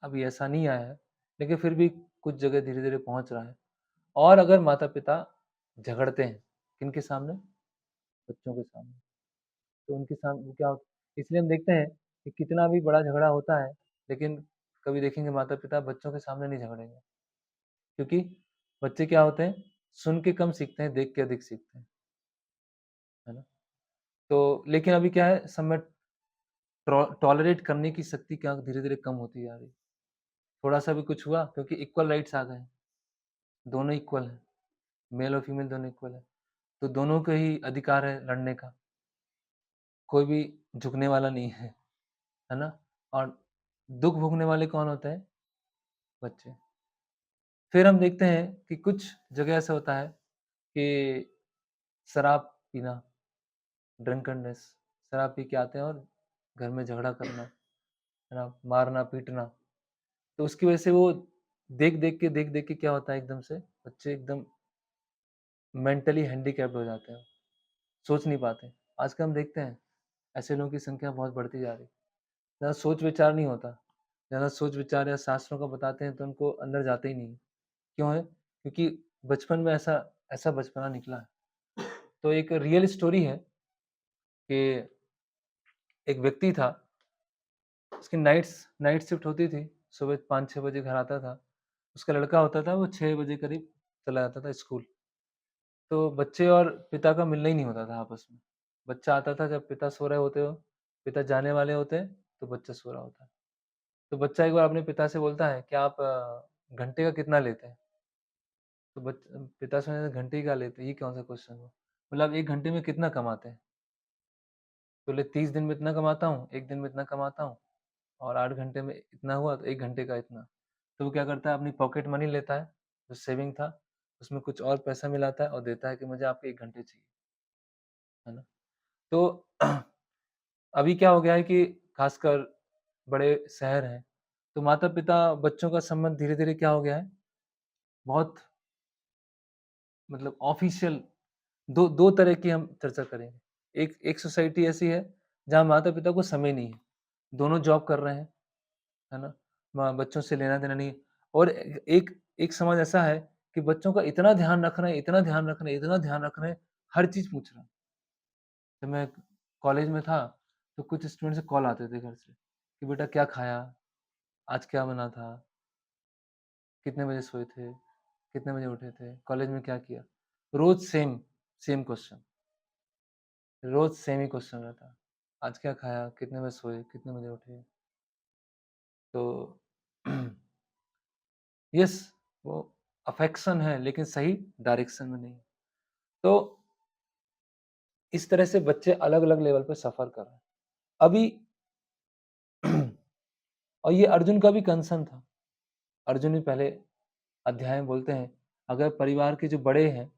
अभी ऐसा नहीं आया है, लेकिन फिर भी कुछ जगह धीरे-धीरे पहुँच रहा है। और अगर माता-पिता झगड़ते हैं, किनके सामने? बच्चों के सामने। तो उनके सामने क्या होता है इसलिए हम देखते हैं कि कितना भी बड़ा झगड़ा होता है, लेकिन कभी देखेंगे माता-पिता बच्चों के सामने नहीं झगड़ेंगे। क्योंकि बच्चे क्या होते हैं, सुन के कम सीखते हैं, देख के अधिक सीखते हैं, है ना? तो लेकिन अभी क्या है, सब में टॉलरेट करने की शक्ति क्या धीरे-धीरे कम होती जा रही है। थोड़ा-सा भी कुछ हुआ क्योंकि इक्वल राइट्स आ गए हैं, दोनों इक्वल हैं, मेल और फीमेल दोनों इक्वल हैं। तो दोनों को ही अधिकार है लड़ने का, कोई भी झुकने वाला नहीं है ना? और दुःख भोगने वाले कौन होते हैं? बच्चे। फिर हम देखते हैं कि कुछ जगह ऐसा होता है कि शराब पीना, ड्रंकननेस, शराब पी के आते हैं और घर में झगड़ा करना, है ना? मारना-पीटना। तो उसकी वजह से वो देख-देख के क्या होता है एकदम से बच्चे एकदम मेंटली हैंडीकैप्ड हो जाते हैं, सोच नहीं पाते। आजकल हम देखते हैं ऐसे लोगों की संख्या बहुत बढ़ती जा रही है। ज़्यादा सोच-विचार नहीं होता, ज़्यादा सोच-विचार या शास्त्रों का बताते हैं तो उनको अंदर जाते ही नहीं है। क्यों है? क्योंकि बचपन में ऐसा ऐसा बचपना निकला है। तो एक रियल स्टोरी है कि एक व्यक्ति था, उसकी नाइट शिफ्ट होती थी, सुबह 5-6 बजे घर आता था। उसका लड़का होता था, वो 6 बजे करीब चला जाता था स्कूल। तो बच्चे और पिता का मिलना ही नहीं होता था आपस में। बच्चा आता था जब पिता सो रहे होते हो, पिता जाने वाले होते हैं, तो बच्चा सो रहा होता है। तो बच्चा एक बार अपने पिता से बोलता है कि आप घंटे का कितना लेते हैं? तो पिता सोचे घंटे का लेते हैं, ये कौन-सा क्वेश्चन हुआ? बोला आप 1 घंटे में कितना कमाते हैं? तो बोले 30 दिन में इतना कमाता हूँ, 1 दिन में इतना कमाता हूँ और 8 घंटे में इतना हुआ तो 1 घंटे का इतना। तो वो क्या करता है अपनी पॉकेट मनी लेता है, जो सेविंग था, उसमें कुछ और पैसा मिलाता है और देता है कि मुझे आपके 1 घंटे चाहिए, है ना? तो अभी क्या हो गया है कि खासकर बड़े शहर हैं, तो माता-पिता बच्चों का संबंध धीरे-धीरे क्या हो गया है, बहुत मतलब ऑफ़िशियल 2 तरह की हम चर्चा करेंगे। एक एक सोसाइटी ऐसी है, जहाँ माता-पिता को समय नहीं है, दोनों जॉब कर रहे हैं, है ना? बच्चों से लेना-देना नहीं है और एक एक समाज ऐसा है कि बच्चों का इतना ध्यान रख रहे हैं, इतना ध्यान रख रहे हैं, इतना ध्यान रख रहे हैं, हर चीज़ पूछ रहे हैं। जब मैं कॉलेज में था, तो कुछ स्टूडेंट से कॉल आते थे घर से, कि बेटा क्या खाया? आज क्या बना था? कितने बजे सोए थे? कितने बजे उठे थे? कॉलेज में क्या किया? रोज़ सेम क्वेश्चन, रोज़ सेम ही क्वेश्चन रहता। आज क्या खाया? कितने बजे सोए? कितने बजे उठे? तो यस, वो अफेक्शन है लेकिन सही डायरेक्शन में नहीं। तो इस तरह से बच्चे अलग-अलग लेवल पे सफ़र कर रहे हैं। अभी और ये अर्जुन का भी कंसर्न था। अर्जुन भी पहले अध्याय में बोलते हैं, अगर परिवार के जो बड़े हैं,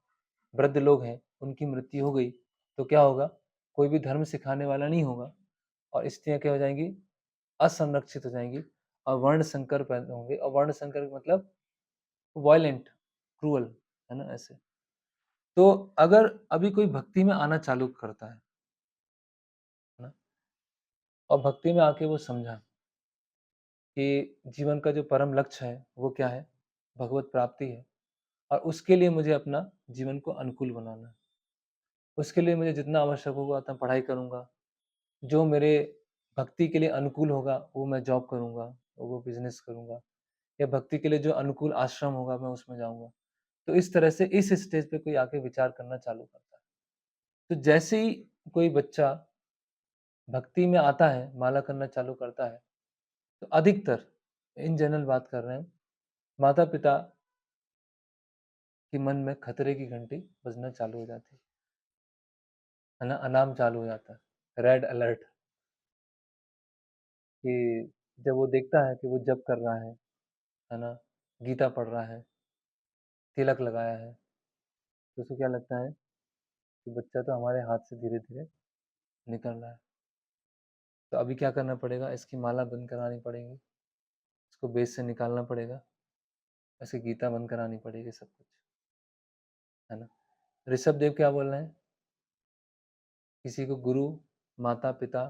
वृद्ध लोग हैं, उनकी मृत्यु हो गई, तो क्या होगा? कोई भी धर्म सिखाने वाला नहीं होगा और स्त्रियाँ क्या हो जाएँगी? असंरक्षित हो जाएँगी और वर्ण संकर पैदा होंगे और वर्ण संकर का मतलब वॉयलेंट, क्रूअल, है ना? ऐसे। तो अगर अभी कोई भक्ति में आना चालू करता है ना? और भक्ति में आके वो समझा कि जीवन का जो परम लक्ष्य है, वो क्या है? भगवत प्राप्ति है और उसके लिए मुझे अपना जीवन को अनुकूल बनाना है। उसके लिए मुझे जितना आवश्यक होगा उतना पढ़ाई करूँगा। जो मेरे भक्ति के लिए अनुकूल होगा, वो मैं जॉब करूँगा, वो बिज़नेस करूँगा या भक्ति के लिए जो अनुकूल आश्रम होगा, मैं उसमें जाऊँगा। तो इस तरह से इस स्टेज पे कोई आके विचार करना चालू करता है। तो जैसे ही कोई बच्चा भक्ति में आता है, माला करना चालू करता है, तो अधिकतर इन जनरल बात कर रहे हैं, माता-पिता के मन में खतरे की घंटी बजना चालू हो जाती है ना? अलार्म चालू हो जाता है, रेड अलर्ट कि जब वो देखता है कि वो जप कर रहा है ना? गीता पढ़ रहा है, तिलक लगाया है, तो उसको क्या लगता है कि बच्चा तो हमारे हाथ से धीरे-धीरे निकल रहा है। तो अभी क्या करना पड़ेगा? इसकी माला बंद करानी पड़ेगी, इसको बेस से निकालना पड़ेगा, ऐसे गीता बंद करानी पड़ेगी सब कुछ, है ना? ऋषभ देव क्या बोल रहे हैं? किसी को गुरु, माता-पिता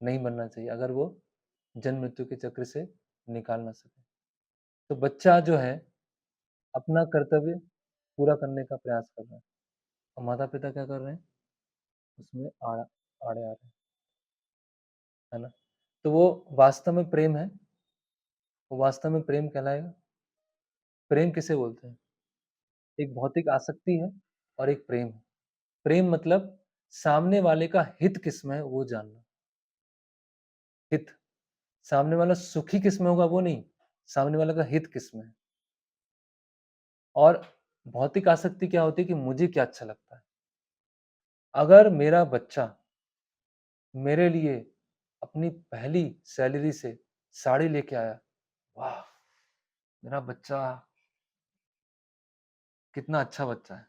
नहीं बनना चाहिए, अगर वो जन्म-मृत्यु के चक्र से निकाल ना सके। तो बच्चा जो है, अपना कर्तव्य पूरा करने का प्रयास कर रहा है और माता-पिता क्या कर रहे हैं? उसमें आड़े आ रहे हैं, है ना? तो वो वास्तव में प्रेम है, वो वास्तव में प्रेम कहलाएगा। प्रेम किसे बोलते हैं? एक भौतिक आसक्ति है और एक प्रेम है। प्रेम मतलब सामने वाले का हित किसमें है वो जानना। हित, सामने वाला सुखी किसमें होगा वो नहीं, सामने वाले का हित किसमें है। और भौतिक आसक्ति क्या होती है कि मुझे क्या अच्छा लगता है। अगर मेरा बच्चा मेरे लिए अपनी पहली सैलरी से साड़ी लेके आया, वाह! मेरा बच्चा कितना अच्छा बच्चा है।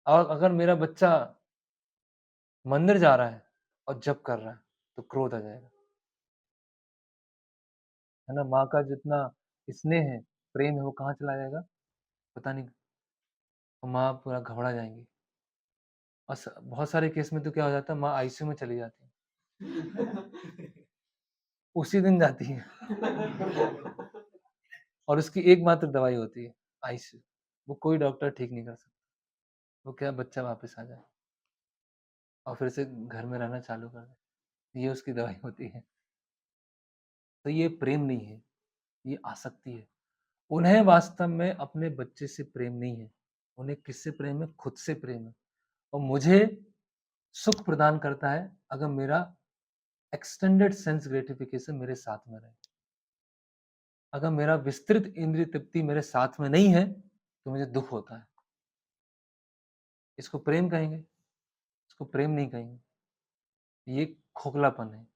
और अगर मेरा बच्चा मंदिर जा रहा है और जप कर रहा है, तो क्रोध आ जाएगा। है ना? माँ का जितना स्नेह है, प्रेम है, वो कहाँ चला जाएगा? पता नहीं। तो माँ पूरा घबरा जाएँगी और बहुत सारे केस में तो क्या हो जाता है, माँ आईसीयू में चली जाती है। उसी दिन जाती है और उसकी एकमात्र दवाई होती है आईसीयू। वो कोई डॉक्टर ठीक नहीं कर सकता। वो क्या बच्चा वापस आ जाए और फिर से घर में रहना चालू कर दे। ये उसकी दवाई होती है। तो ये प्रेम नहीं है, ये आसक्ति है। उन्हें वास्तव में अपने बच्चे से प्रेम नहीं है। उन्हें किससे प्रेम है? खुद से प्रेम है और मुझे सुख प्रदान करता है अगर मेरा एक्सटेंडेड सेंस ग्रेटिफिकेशन मेरे साथ में रहे। अगर मेरा विस्तृत इंद्रिय तृप्ति मेरे साथ में नहीं है, तो मुझे दुःख होता है। इसको प्रेम कहेंगे? इसको प्रेम नहीं कहेंगे। ये खोखलापन है।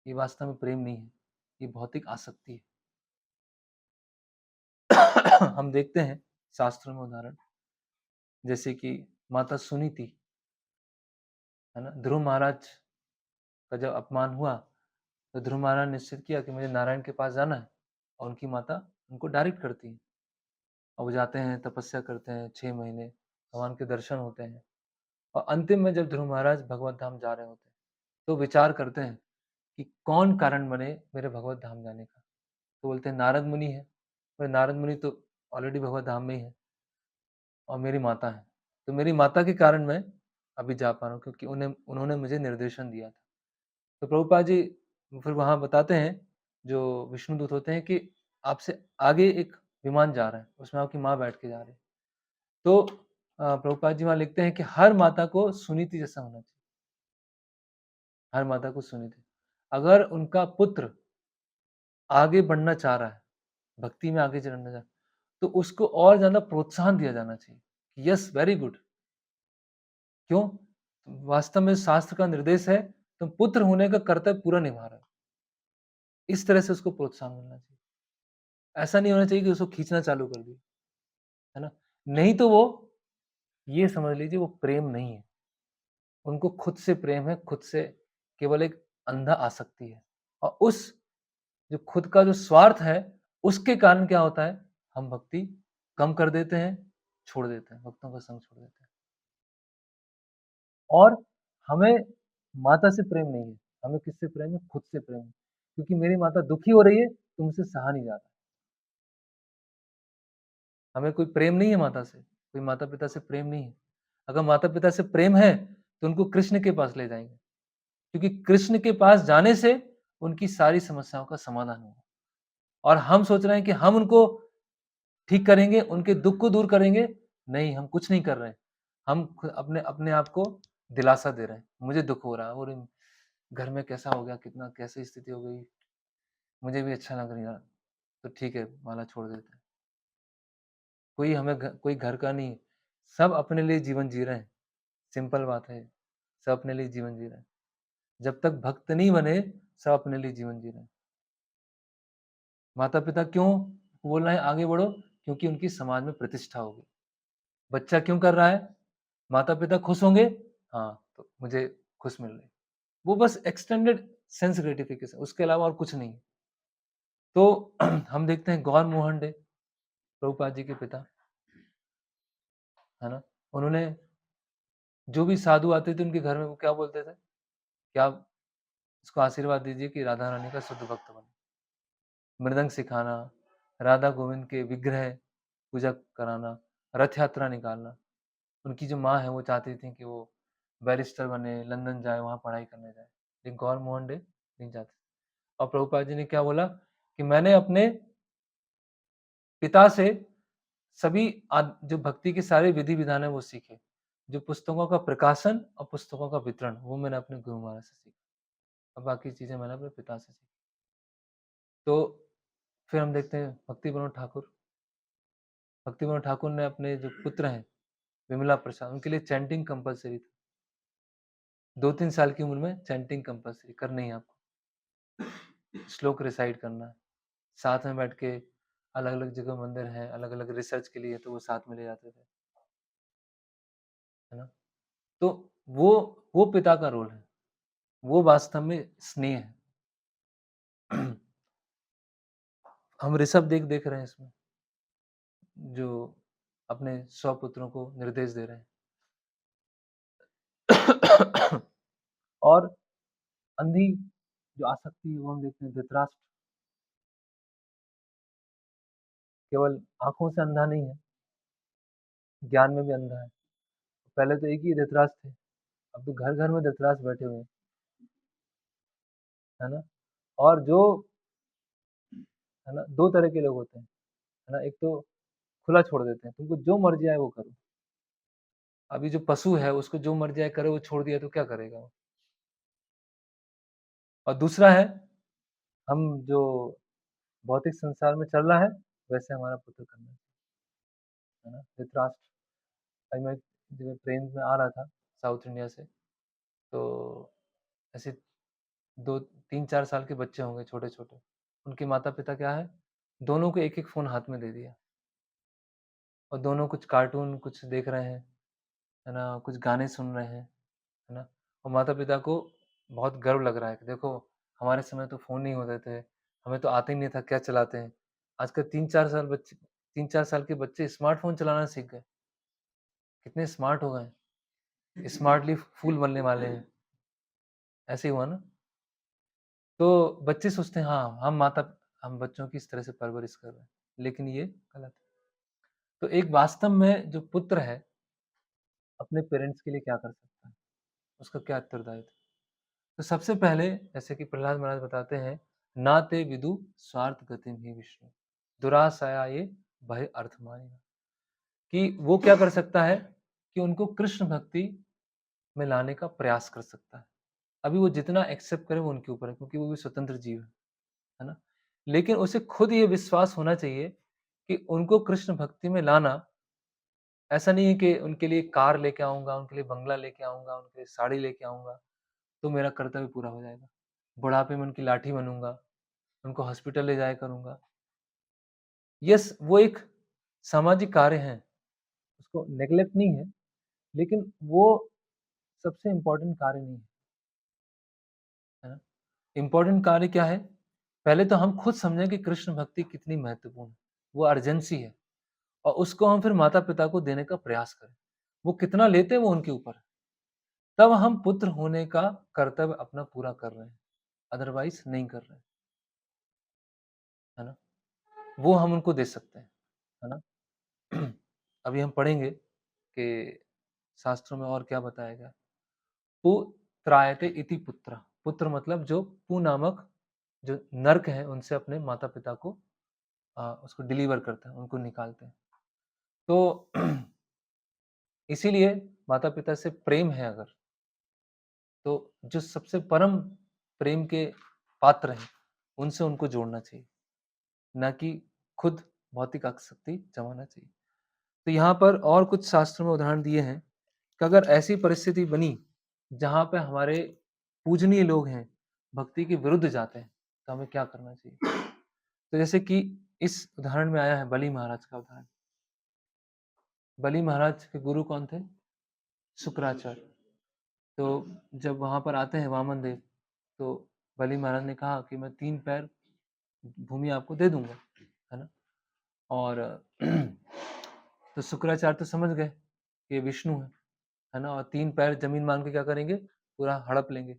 ये वास्तव में प्रेम नहीं है। ये भौतिक आसक्ति है। हम देखते हैं शास्त्रों में उदाहरण, जैसे कि माता सुनीति, है ना? ध्रुव महाराज का जब अपमान हुआ, तो ध्रुव महाराज ने निश्चित किया कि मुझे नारायण के पास जाना है और उनकी माता उनको डायरेक्ट करती है और वो जाते हैं, तपस्या करते हैं 6 महीने, भगवान के दर्शन होते हैं और अंतिम में जब ध्रुव महाराज भगवत धाम जा रहे होते हैं, तो विचार करते हैं कि कौन कारण बने मेरे भगवत धाम जाने का? तो बोलते हैं नारद मुनि है। बोले नारद मुनि तो ऑलरेडी भगवत धाम में ही है और मेरी माता है। तो मेरी माता के कारण मैं अभी जा पा रहा हूँ क्योंकि उन्होंने मुझे निर्देशन दिया था। तो प्रभुपाद जी फिर वहाँ बताते हैं, जो विष्णुदूत होते हैं कि आपसे आगे एक विमान जा रहा है, उसमें आपकी माँ बैठ के जा रही है। तो प्रभुपाद जी वहाँ लिखते हैं कि हर माता को सुनीति जैसा होना चाहिए, हर माता को सुनीति। अगर उनका पुत्र आगे बढ़ना चाह रहा है, भक्ति में आगे चढ़ना चाह तो उसको और ज़्यादा प्रोत्साहन दिया जाना चाहिए। Yes, very good. क्यों? वास्तव में शास्त्र का निर्देश है, तुम पुत्र होने का कर्तव्य पूरा निभा रहे हो। इस तरह से उसको प्रोत्साहन मिलना चाहिए। ऐसा नहीं होना चाहिए कि उसको खींचना चालू कर दिया, है ना? नहीं तो वो ये समझ लीजिए वो प्रेम नहीं है। उनको खुद से प्रेम है, खुद से केवल एक अंधा आसक्ति है। और उस जो खुद का जो स्वार्थ है, उसके कारण क्या होता है, हम भक्ति कम कर देते हैं, छोड़ देते हैं, भक्तों का संग छोड़ देते हैं। और हमें माता से प्रेम नहीं है, हमें किससे प्रेम है? खुद से प्रेम है। क्योंकि मेरी माता दुखी हो रही है, तो मुझसे सहा नहीं जाता। हमें कोई प्रेम नहीं है माता से, कोई माता-पिता से प्रेम नहीं है। अगर माता-पिता से प्रेम है, तो उनको कृष्ण के पास ले जाएँगे, क्योंकि कृष्ण के पास जाने से उनकी सारी समस्याओं का समाधान होगा। और हम सोच रहे हैं कि हम उनको ठीक करेंगे, उनके दुःख को दूर करेंगे, नहीं हम कुछ नहीं कर रहे हैं। हम ख अपने अपने आप को दिलासा दे रहे हैं, मुझे दुःख हो रहा है और घर में कैसा हो गया, कितना कैसी स्थिति हो गई, मुझे भी अच्छा लग नहीं रहा, तो ठीक है, माला छोड़ देते हैं। कोई घर का नहीं, सब अपने लिए जीवन जी रहे हैं, सिंपल बात है, सब अपने लिए जीवन जी रहे हैं। जब तक भक्त नहीं बने, सब अपने लिए जीवन जी रहे हैं। माता-पिता क्यों बोल रहे हैं आगे बढ़ो? क्योंकि उनकी समाज में प्रतिष्ठा होगी। बच्चा क्यों कर रहा है? माता-पिता खुश होंगे, हाँ, तो मुझे खुश मिल रही है। वो बस एक्सटेंडेड सेंस ग्रेटिफिकेशन, उसके अलावा और कुछ नहीं। तो हम देखते हैं गौर मोहन डे, प्रभुपाद जी के पिता, है ना? उन्होंने जो भी साधु आते थे उनके घर में, वो क्या बोलते थे कि आप इसको आशीर्वाद दीजिए कि राधा रानी का शुद्ध भक्त बने। मृदंग सिखाना, राधा गोविंद के विग्रह पूजा कराना, रथ यात्रा निकालना। उनकी जो माँ है वो चाहती थी कि वो बैरिस्टर बने, लंदन जाए, वहाँ पढ़ाई करने जाए। लेकिन गौर मोहन डे नहीं चाहते। और प्रभुपाद जी ने क्या बोला कि मैंने अपने पिता से सभी जो भक्ति के सारे विधि-विधान है वो सीखे। जो पुस्तकों का प्रकाशन और पुस्तकों का वितरण, वो मैंने अपने गुरु महाराज से सीखा। और बाकी चीज़ें मैंने अपने पिता से सीखी। तो फिर हम देखते हैं भक्ति विनोद ठाकुर। भक्ति विनोद ठाकुर ने अपने जो पुत्र हैं, विमला प्रसाद, उनके लिए चैंटिंग कंपल्सरी था। 2-3 साल की उम्र में चैंटिंग कंपल्सरी करनी है आपको। श्लोक रिसाइट करना है। साथ में बैठ के अलग-अलग जगह मंदिर हैं, अलग-अलग रिसर्च के लिए तो वो साथ में ले जाते थे, है ना? तो वो वो पिता का रोल है। वो वास्तव में स्नेह है। हम ऋषभ देख रहे हैं इसमें, जो अपने 100 पुत्रों को निर्देश दे रहे हैं। और अंधी जो आसक्ति है वो हम देखते हैं धृतराष्ट्र, केवल आँखों से अंधा नहीं है, ज्ञान में भी अंधा है। पहले तो एक ही धृतराष्ट्र थे, अब तो घर-घर में धृतराष्ट्र बैठे हुए हैं, है ना? और जो है ना 2 तरह के लोग होते हैं, है ना? एक तो खुला छोड़ देते हैं, तुमको जो मर्ज़ी आए वो करो। अभी जो पशु है उसको जो मर्ज़ी आए करे, वो छोड़ दिया तो क्या करेगा वो? और दूसरा है, हम जो भौतिक संसार में चल रहा है, वैसे हमारा पुत्र करना है ना? धृतराष्ट्र। अभी मैं जब ट्रेन में आ रहा था साउथ इंडिया से, तो ऐसे 2 3-4 साल के बच्चे होंगे छोटे-छोटे। उनके माता-पिता क्या है, दोनों को एक-एक फ़ोन हाथ में दे दिया और दोनों कुछ कार्टून कुछ देख रहे हैं, है ना? कुछ गाने सुन रहे हैं, है ना? और माता-पिता को बहुत गर्व लग रहा है कि देखो, हमारे समय तो फ़ोन नहीं होते थे, हमें तो आता ही नहीं था क्या चलाते हैं। आजकल 3-4 साल के बच्चे स्मार्टफ़ोन चलाना सीख गए, कितने स्मार्ट हो गए हैं, स्मार्टली फूल बनने वाले हैं, ऐसे ही हुआ ना? तो बच्चे सोचते हैं हाँ, हम बच्चों की इस तरह से परवरिश कर रहे हैं, लेकिन ये गलत है। तो एक वास्तव में जो पुत्र है, अपने पेरेंट्स के लिए क्या कर सकता है? उसका क्या उत्तरदायित्व है? तो सबसे पहले जैसे कि प्रहलाद महाराज बताते हैं, "ना ते विदु स्वार्थ गतिं हि विष्णु, दुराशया ये भय अर्थ मानिना।" कि वो क्या कर सकता है कि उनको कृष्ण भक्ति में लाने का प्रयास कर सकता है। अभी वो जितना एक्सेप्ट करे वो उनके ऊपर है, क्योंकि वो भी स्वतंत्र जीव है ना? लेकिन उसे खुद ये विश्वास होना चाहिए कि उनको कृष्ण भक्ति में लाना ऐसा नहीं है कि उनके लिए कार लेके आऊँगा, उनके लिए बंगला लेके आऊँगा, उनके लिए साड़ी लेके आऊँगा, तो मेरा कर्तव्य पूरा हो जाएगा। बुढ़ापे में उनकी लाठी बनूँगा, उनको हॉस्पिटल ले जाया करूँगा। यस, वो एक सामाजिक कार्य है, उसको नेगलेक्ट नहीं है, लेकिन वो सबसे इम्पोर्टेंट कार्य नहीं है, है ना? इम्पोर्टेंट कार्य क्या है? पहले तो हम खुद समझें कि कृष्ण भक्ति कितनी महत्वपूर्ण है, वो अर्जेंसी है और उसको हम फिर माता-पिता को देने का प्रयास करें। वो कितना लेते हैं वो उनके ऊपर है। तब हम पुत्र होने का कर्तव्य अपना पूरा कर रहे हैं, अदरवाइज़ नहीं कर रहे हैं, है ना? वो हम उनको दे सकते हैं, है ना? अभी हम पढ़ेंगे कि शास्त्रों में और क्या बताया गया। पुत्रायते इति पुत्रः, पुत्र मतलब जो पु नामक जो नर्क हैं, उनसे अपने माता-पिता को उसको डिलीवर करते हैं, उनको निकालते हैं। तो इसीलिए माता-पिता से प्रेम है अगर, तो जो सबसे परम प्रेम के पात्र हैं, उनसे उनको जोड़ना चाहिए, ना कि खुद भौतिक आसक्ति जमाना चाहिए। तो यहाँ पर और कुछ शास्त्रों में उदाहरण दिए हैं कि अगर ऐसी परिस्थिति बनी, जहाँ पे हमारे पूजनीय लोग हैं, भक्ति के विरुद्ध जाते हैं, तो हमें क्या करना चाहिए? तो जैसे कि इस उदाहरण में आया है बलि महाराज का उदाहरण। बलि महाराज के गुरु कौन थे? शुक्राचार्य। तो जब वहाँ पर आते हैं वामन देव, तो बलि महाराज ने कहा कि मैं 3 पैर भूमि आपको दे दूँगा, है ना? और तो शुक्राचार्य तो समझ गए कि ये विष्णु है ना? और 3 पैर ज़मीन मान के क्या करेंगे? पूरा हड़प लेंगे।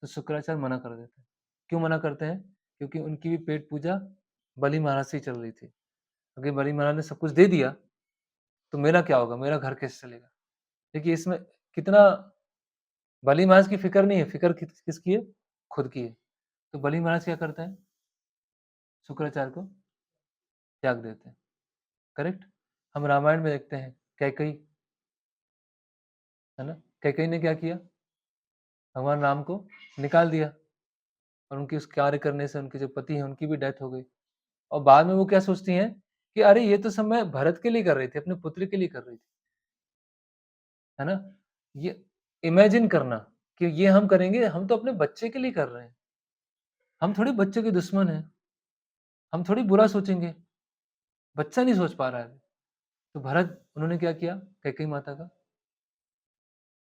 तो शुक्राचार्य मना कर देते हैं। क्यों मना करते हैं? क्योंकि उनकी भी पेट पूजा बलि महाराज से ही चल रही थी। अगर बलि महाराज ने सब कुछ दे दिया, तो मेरा क्या होगा? मेरा घर कैसे चलेगा? देखिए इसमें कितना बलि महाराज की फ़िक्र नहीं है, फ़िक्र किसकी है? खुद की है। तो बलि महाराज क्या करते हैं? शुक्राचार्य को त्याग देते हैं, करेक्ट? हम रामायण में देखते हैं कैकेयी, है ना? कैकेयी ने क्या किया? भगवान राम को निकाल दिया और उनके उस कार्य करने से उनके जो पति हैं, उनकी भी डेथ हो गई। और बाद में वो क्या सोचती हैं कि अरे! ये तो सब मैं भरत के लिए कर रही थी, अपने पुत्र के लिए कर रही थी, है ना? ये इमेजिन करना कि ये हम करेंगे, हम तो अपने बच्चे के लिए कर रहे हैं। हम थोड़ी बच्चे के दुश्मन हैं, हम थोड़ी बुरा सोचेंगे, बच्चा नहीं सोच पा रहा है। तो भरत उन्होंने क्या किया? कैकेयी माता का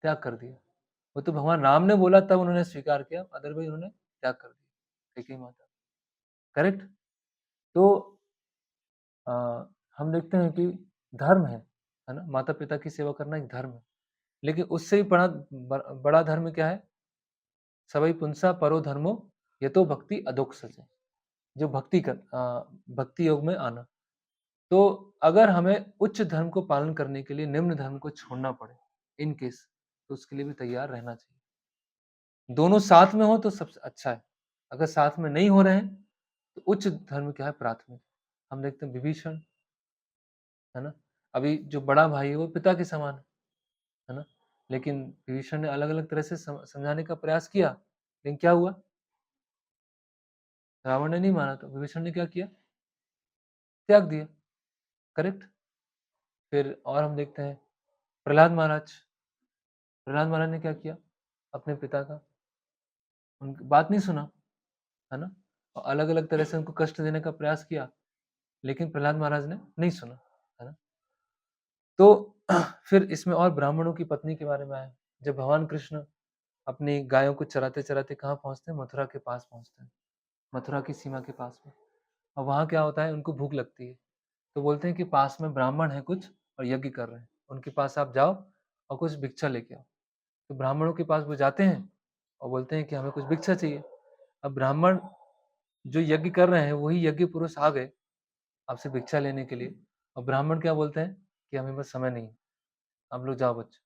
त्याग कर दिया। वो तो भगवान राम ने बोला तब उन्होंने स्वीकार किया, अदरवाइज़ उन्होंने त्याग कर दिया, कैकेयी माता, करेक्ट? तो अ, हम देखते हैं कि धर्म है ना? माता-पिता की सेवा करना एक धर्म है। लेकिन उससे भी बड़ा धर्म क्या है? सवै पुंसा परो धर्मो यतो भक्ति अधोक्षज, जो भक्ति योग में आना। तो अगर हमें उच्च धर्म को पालन करने के लिए निम्न धर्म को छोड़ना पड़े, इन केस, तो उसके लिए भी तैयार रहना चाहिए। दोनों साथ में हो तो सबसे अच्छा है। अगर साथ में नहीं हो रहे हैं, तो उच्च धर्म क्या है? प्राथमिक। हम देखते हैं विभीषण, है ना? अभी जो बड़ा भाई है वो पिता के समान है ना? लेकिन विभीषण ने अलग-अलग तरह से समझाने का प्रयास किया, लेकिन क्या हुआ? रावण ने नहीं माना तो विभीषण ने क्या किया? त्याग दिया, करेक्ट? फिर और हम देखते हैं प्रहलाद महाराज, प्रहलाद महाराज ने क्या किया? अपने पिता का उनकी बात नहीं सुना, है ना? और अलग-अलग तरह से उनको कष्ट देने का प्रयास किया, लेकिन प्रहलाद महाराज ने नहीं सुना, है ना? तो फिर इसमें और ब्राह्मणों की पत्नी के बारे में आया। जब भगवान कृष्ण अपनी गायों को चराते-चराते कहाँ पहुँचते हैं? मथुरा के पास पहुँचते हैं, मथुरा की सीमा के पास में। और वहाँ क्या होता है? उनको भूख लगती है, तो बोलते हैं कि पास में ब्राह्मण हैं कुछ और यज्ञ कर रहे हैं, उनके पास आप जाओ और कुछ भिक्षा लेके आओ। तो ब्राह्मणों के पास वो जाते हैं और बोलते हैं कि हमें कुछ भिक्षा चाहिए। अब ब्राह्मण जो यज्ञ कर रहे हैं, वही यज्ञ पुरुष आ गए आपसे भिक्षा लेने के लिए और ब्राह्मण क्या बोलते हैं कि हमें बस समय नहीं है, आप लोग जाओ बच्चे,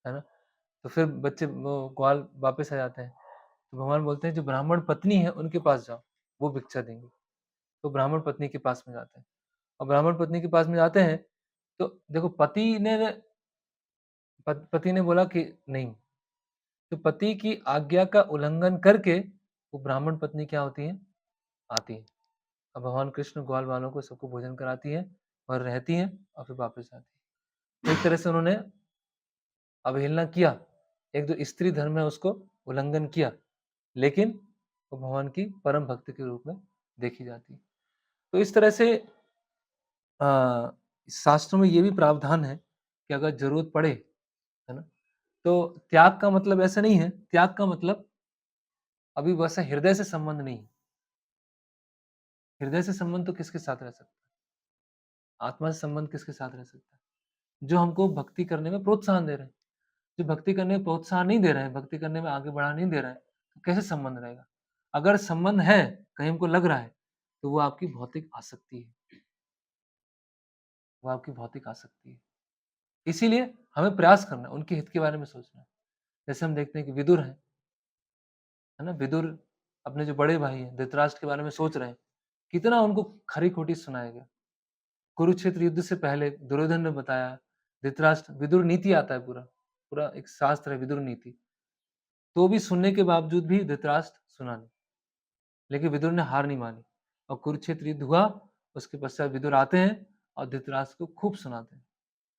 है ना? तो फिर बच्चे वो ग्वाल वापस आ जाते हैं। तो भगवान बोलते हैं जो ब्राह्मण पत्नी है उनके पास जाओ, वो भिक्षा देंगे। तो ब्राह्मण पत्नी के पास में जाते हैं और ब्राह्मण पत्नी के पास में जाते हैं, तो देखो पति ने बोला कि नहीं, तो पति की आज्ञा का उल्लंघन करके वो ब्राह्मण पत्नी क्या होती है? आती है। अब भगवान कृष्ण ग्वाल वालों को सबको भोजन कराती हैं और रहती हैं और फिर वापस जाती हैं। एक तरह से उन्होंने अवहेलना किया, एक जो स्त्री धर्म है उसको उल्लंघन किया, लेकिन वो भगवान की परम भक्त के रूप में देखी जाती है। तो इस तरह से शास्त्रों में ये भी प्रावधान है कि अगर ज़रूरत पड़े, है ना? तो त्याग का मतलब ऐसा नहीं है, त्याग का मतलब अभी वैसा हृदय से संबंध नहीं है। हृदय से संबंध तो किसके साथ रह सकता है? आत्मा से संबंध किसके साथ रह सकता है? जो हमको भक्ति करने में प्रोत्साहन दे रहे हैं। जो भक्ति करने में प्रोत्साहन नहीं दे रहे हैं, भक्ति करने में आगे बढ़ा नहीं दे रहे हैं, तो कैसे संबंध रहेगा? अगर संबंध है, कहीं हमको लग रहा है, तो वो आपकी भौतिक आसक्ति है, वो आपकी भौतिक आसक्ति है। इसीलिए हमें प्रयास करना है, उनके हित के बारे में सोचना है। जैसे हम देखते हैं कि विदुर हैं, है ना? विदुर अपने जो बड़े भाई हैं, धृतराष्ट्र के बारे में सोच रहे हैं, कितना उनको खरी-खोटी सुनाया गया। कुरुक्षेत्र युद्ध से पहले दुर्योधन ने बताया, धृतराष्ट्र विदुर नीति आता है पूरा, पूरा एक शास्त्र है विदुर नीति। तो भी सुनने के बावजूद भी धृतराष्ट्र सुना नहीं, लेकिन विदुर ने हार नहीं मानी और कुरुक्षेत्र युद्ध हुआ, उसके पश्चात विदुर आते हैं और धृतराष्ट्र को खूब सुनाते हैं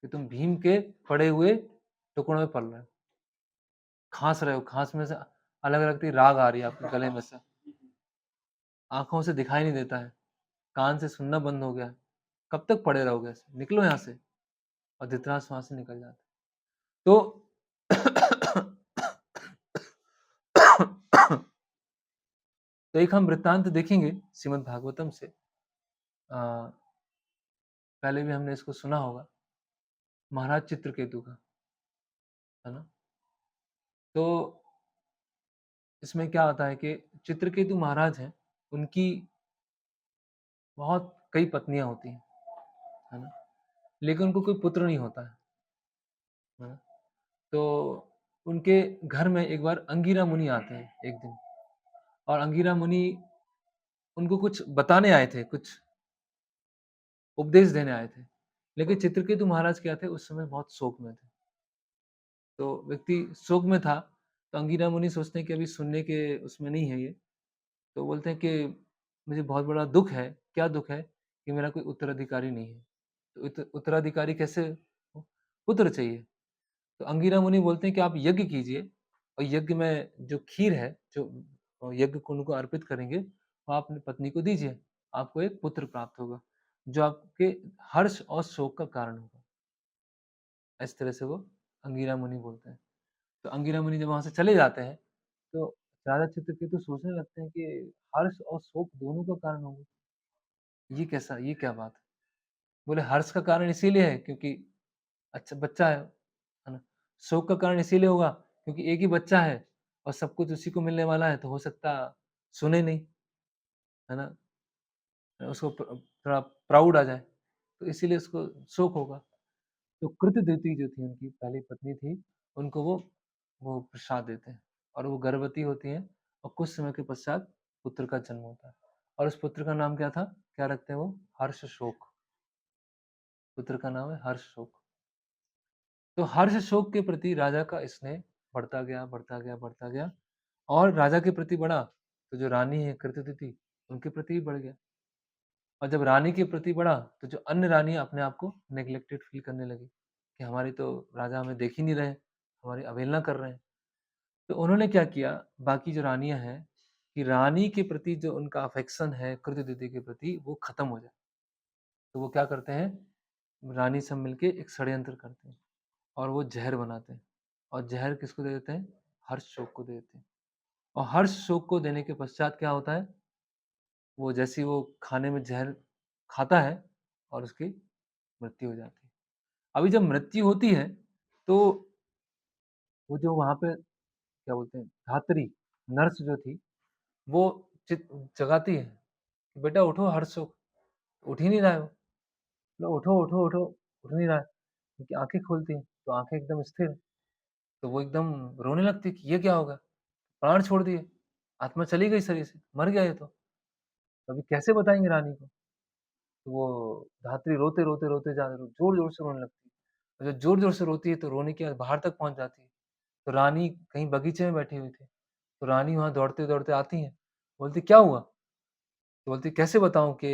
कि तुम भीम के पड़े हुए टुकड़ों में पल रहे हो, खाँस रहे हो, खाँस में से अलग-अलग ती राग आ रही है आपके गले में से, आँखों से दिखाई नहीं देता है, कान से सुनना बंद हो गया है, कब तक पड़े रहोगे ऐसे? निकलो यहाँ से। और धृतराष्ट्र वहाँ से निकल जाता है। तो तो एक हम वृत्तांत देखेंगे श्रीमद् भागवतम से। पहले भी हमने इसको सुना होगा, महाराज चित्रकेतु का, है ना? तो इसमें क्या होता है कि चित्रकेतु महाराज हैं, उनकी बहुत कई पत्नियाँ होती हैं, है ना? लेकिन उनको कोई पुत्र नहीं होता है ना? तो उनके घर में एक बार अंगिरा मुनि आते हैं एक दिन, और अंगिरा मुनि उनको कुछ बताने आए थे, कुछ उपदेश देने आए थे। लेकिन चित्रकेतु महाराज क्या थे, उस समय बहुत शोक में थे। तो व्यक्ति शोक में था, तो अंगिरा मुनि सोचते हैं कि अभी सुनने के उसमें नहीं है ये। तो बोलते हैं कि मुझे बहुत बड़ा दुःख है। क्या दुःख है? कि मेरा कोई उत्तराधिकारी नहीं है। तो उत्तराधिकारी कैसे हो? पुत्र चाहिए। तो अंगिरा मुनि बोलते हैं कि आप यज्ञ कीजिए और यज्ञ में जो खीर है, जो यज्ञ कुंड को अर्पित करेंगे, वो आप अपनी पत्नी को दीजिए। आपको एक पुत्र प्राप्त होगा, जो आपके हर्ष और शोक का कारण होगा। इस तरह से वो अंगिरा मुनि बोलते हैं। तो अंगिरा मुनि जब वहाँ से चले जाते हैं, तो राजा चित्रकेतु सोचने लगते हैं कि हर्ष और शोक दोनों का कारण होगा। ये क्या बात है? बोले हर्ष का कारण इसीलिए है क्योंकि अच्छा बच्चा है ना? शोक का कारण इसीलिए होगा क्योंकि एक ही बच्चा है और सब कुछ उसी को मिलने वाला है, तो हो सकता सुने नहीं, है ना? उसको थोड़ा प्राउड आ जाए, तो इसीलिए उसको शोक होगा। तो कृतदिति जो थी उनकी पहली पत्नी थी, उनको वो प्रसाद देते हैं और वो गर्भवती होती हैं और कुछ समय के पश्चात पुत्र का जन्म होता है और उस पुत्र का नाम क्या था? क्या रखते हैं वो? हर्ष-शोक। पुत्र का नाम है हर्ष-शोक। तो हर्ष-शोक के प्रति राजा का स्नेह बढ़ता गया, बढ़ता गया, बढ़ता गया और राजा के प्रति बढ़ा, तो जो रानी है कृतदिति, उनके प्रति भी बढ़ गया और जब रानी के प्रति बढ़ा, तो जो अन्य रानी अपने आप को नेग्लेक्टेड फ़ील करने लगी कि हमारी तो राजा हमें देख ही नहीं रहे, हमारी अवहेलना कर रहे हैं। तो उन्होंने क्या किया, बाकी जो रानियाँ हैं, कि रानी के प्रति जो उनका अफेक्शन है कृतदिति के प्रति, वो खत्म हो जाए। तो वो क्या करते हैं, रानी सब मिलके एक षड्यंत्र करते हैं और वो ज़हर बनाते हैं और ज़हर किसको दे देते हैं? हर्ष-शोक को दे देते हैं और हर्ष-शोक को देने के पश्चात क्या होता है, वो जैसे ही वो खाने में ज़हर खाता है और उसकी मृत्यु हो जाती है। अभी जब मृत्यु होती है, तो वो जो वहाँ पे क्या बोलते हैं, धात्री, नर्स जो थी, वो चित जगाती है, कि बेटा उठो हर्षो, उठ ही नहीं रहा है वो। बोला उठो, उठो, उठो, उठ नहीं रहा है। उनकी आँखें खुलती हैं, तो आँखें एकदम स्थिर, तो वो एकदम रोने लगती है कि ये क्या हो गया? प्राण छोड़ दिए, आत्मा चली गई शरीर से, मर गया ये तो। तो अभी कैसे बताएँगे रानी को? तो वो धात्री रोते-रोते, रोते जा ज़ोर-ज़ोर से रोने लगती है। और जब ज़ोर-ज़ोर से रोती है तो रोने के बाद बाहर तक पहुँच जाती है। तो रानी कहीं बगीचे में बैठी हुई थी, तो रानी वहाँ दौड़ते-दौड़ते आती हैं, बोलती क्या हुआ? तो बोलती कैसे बताऊँ कि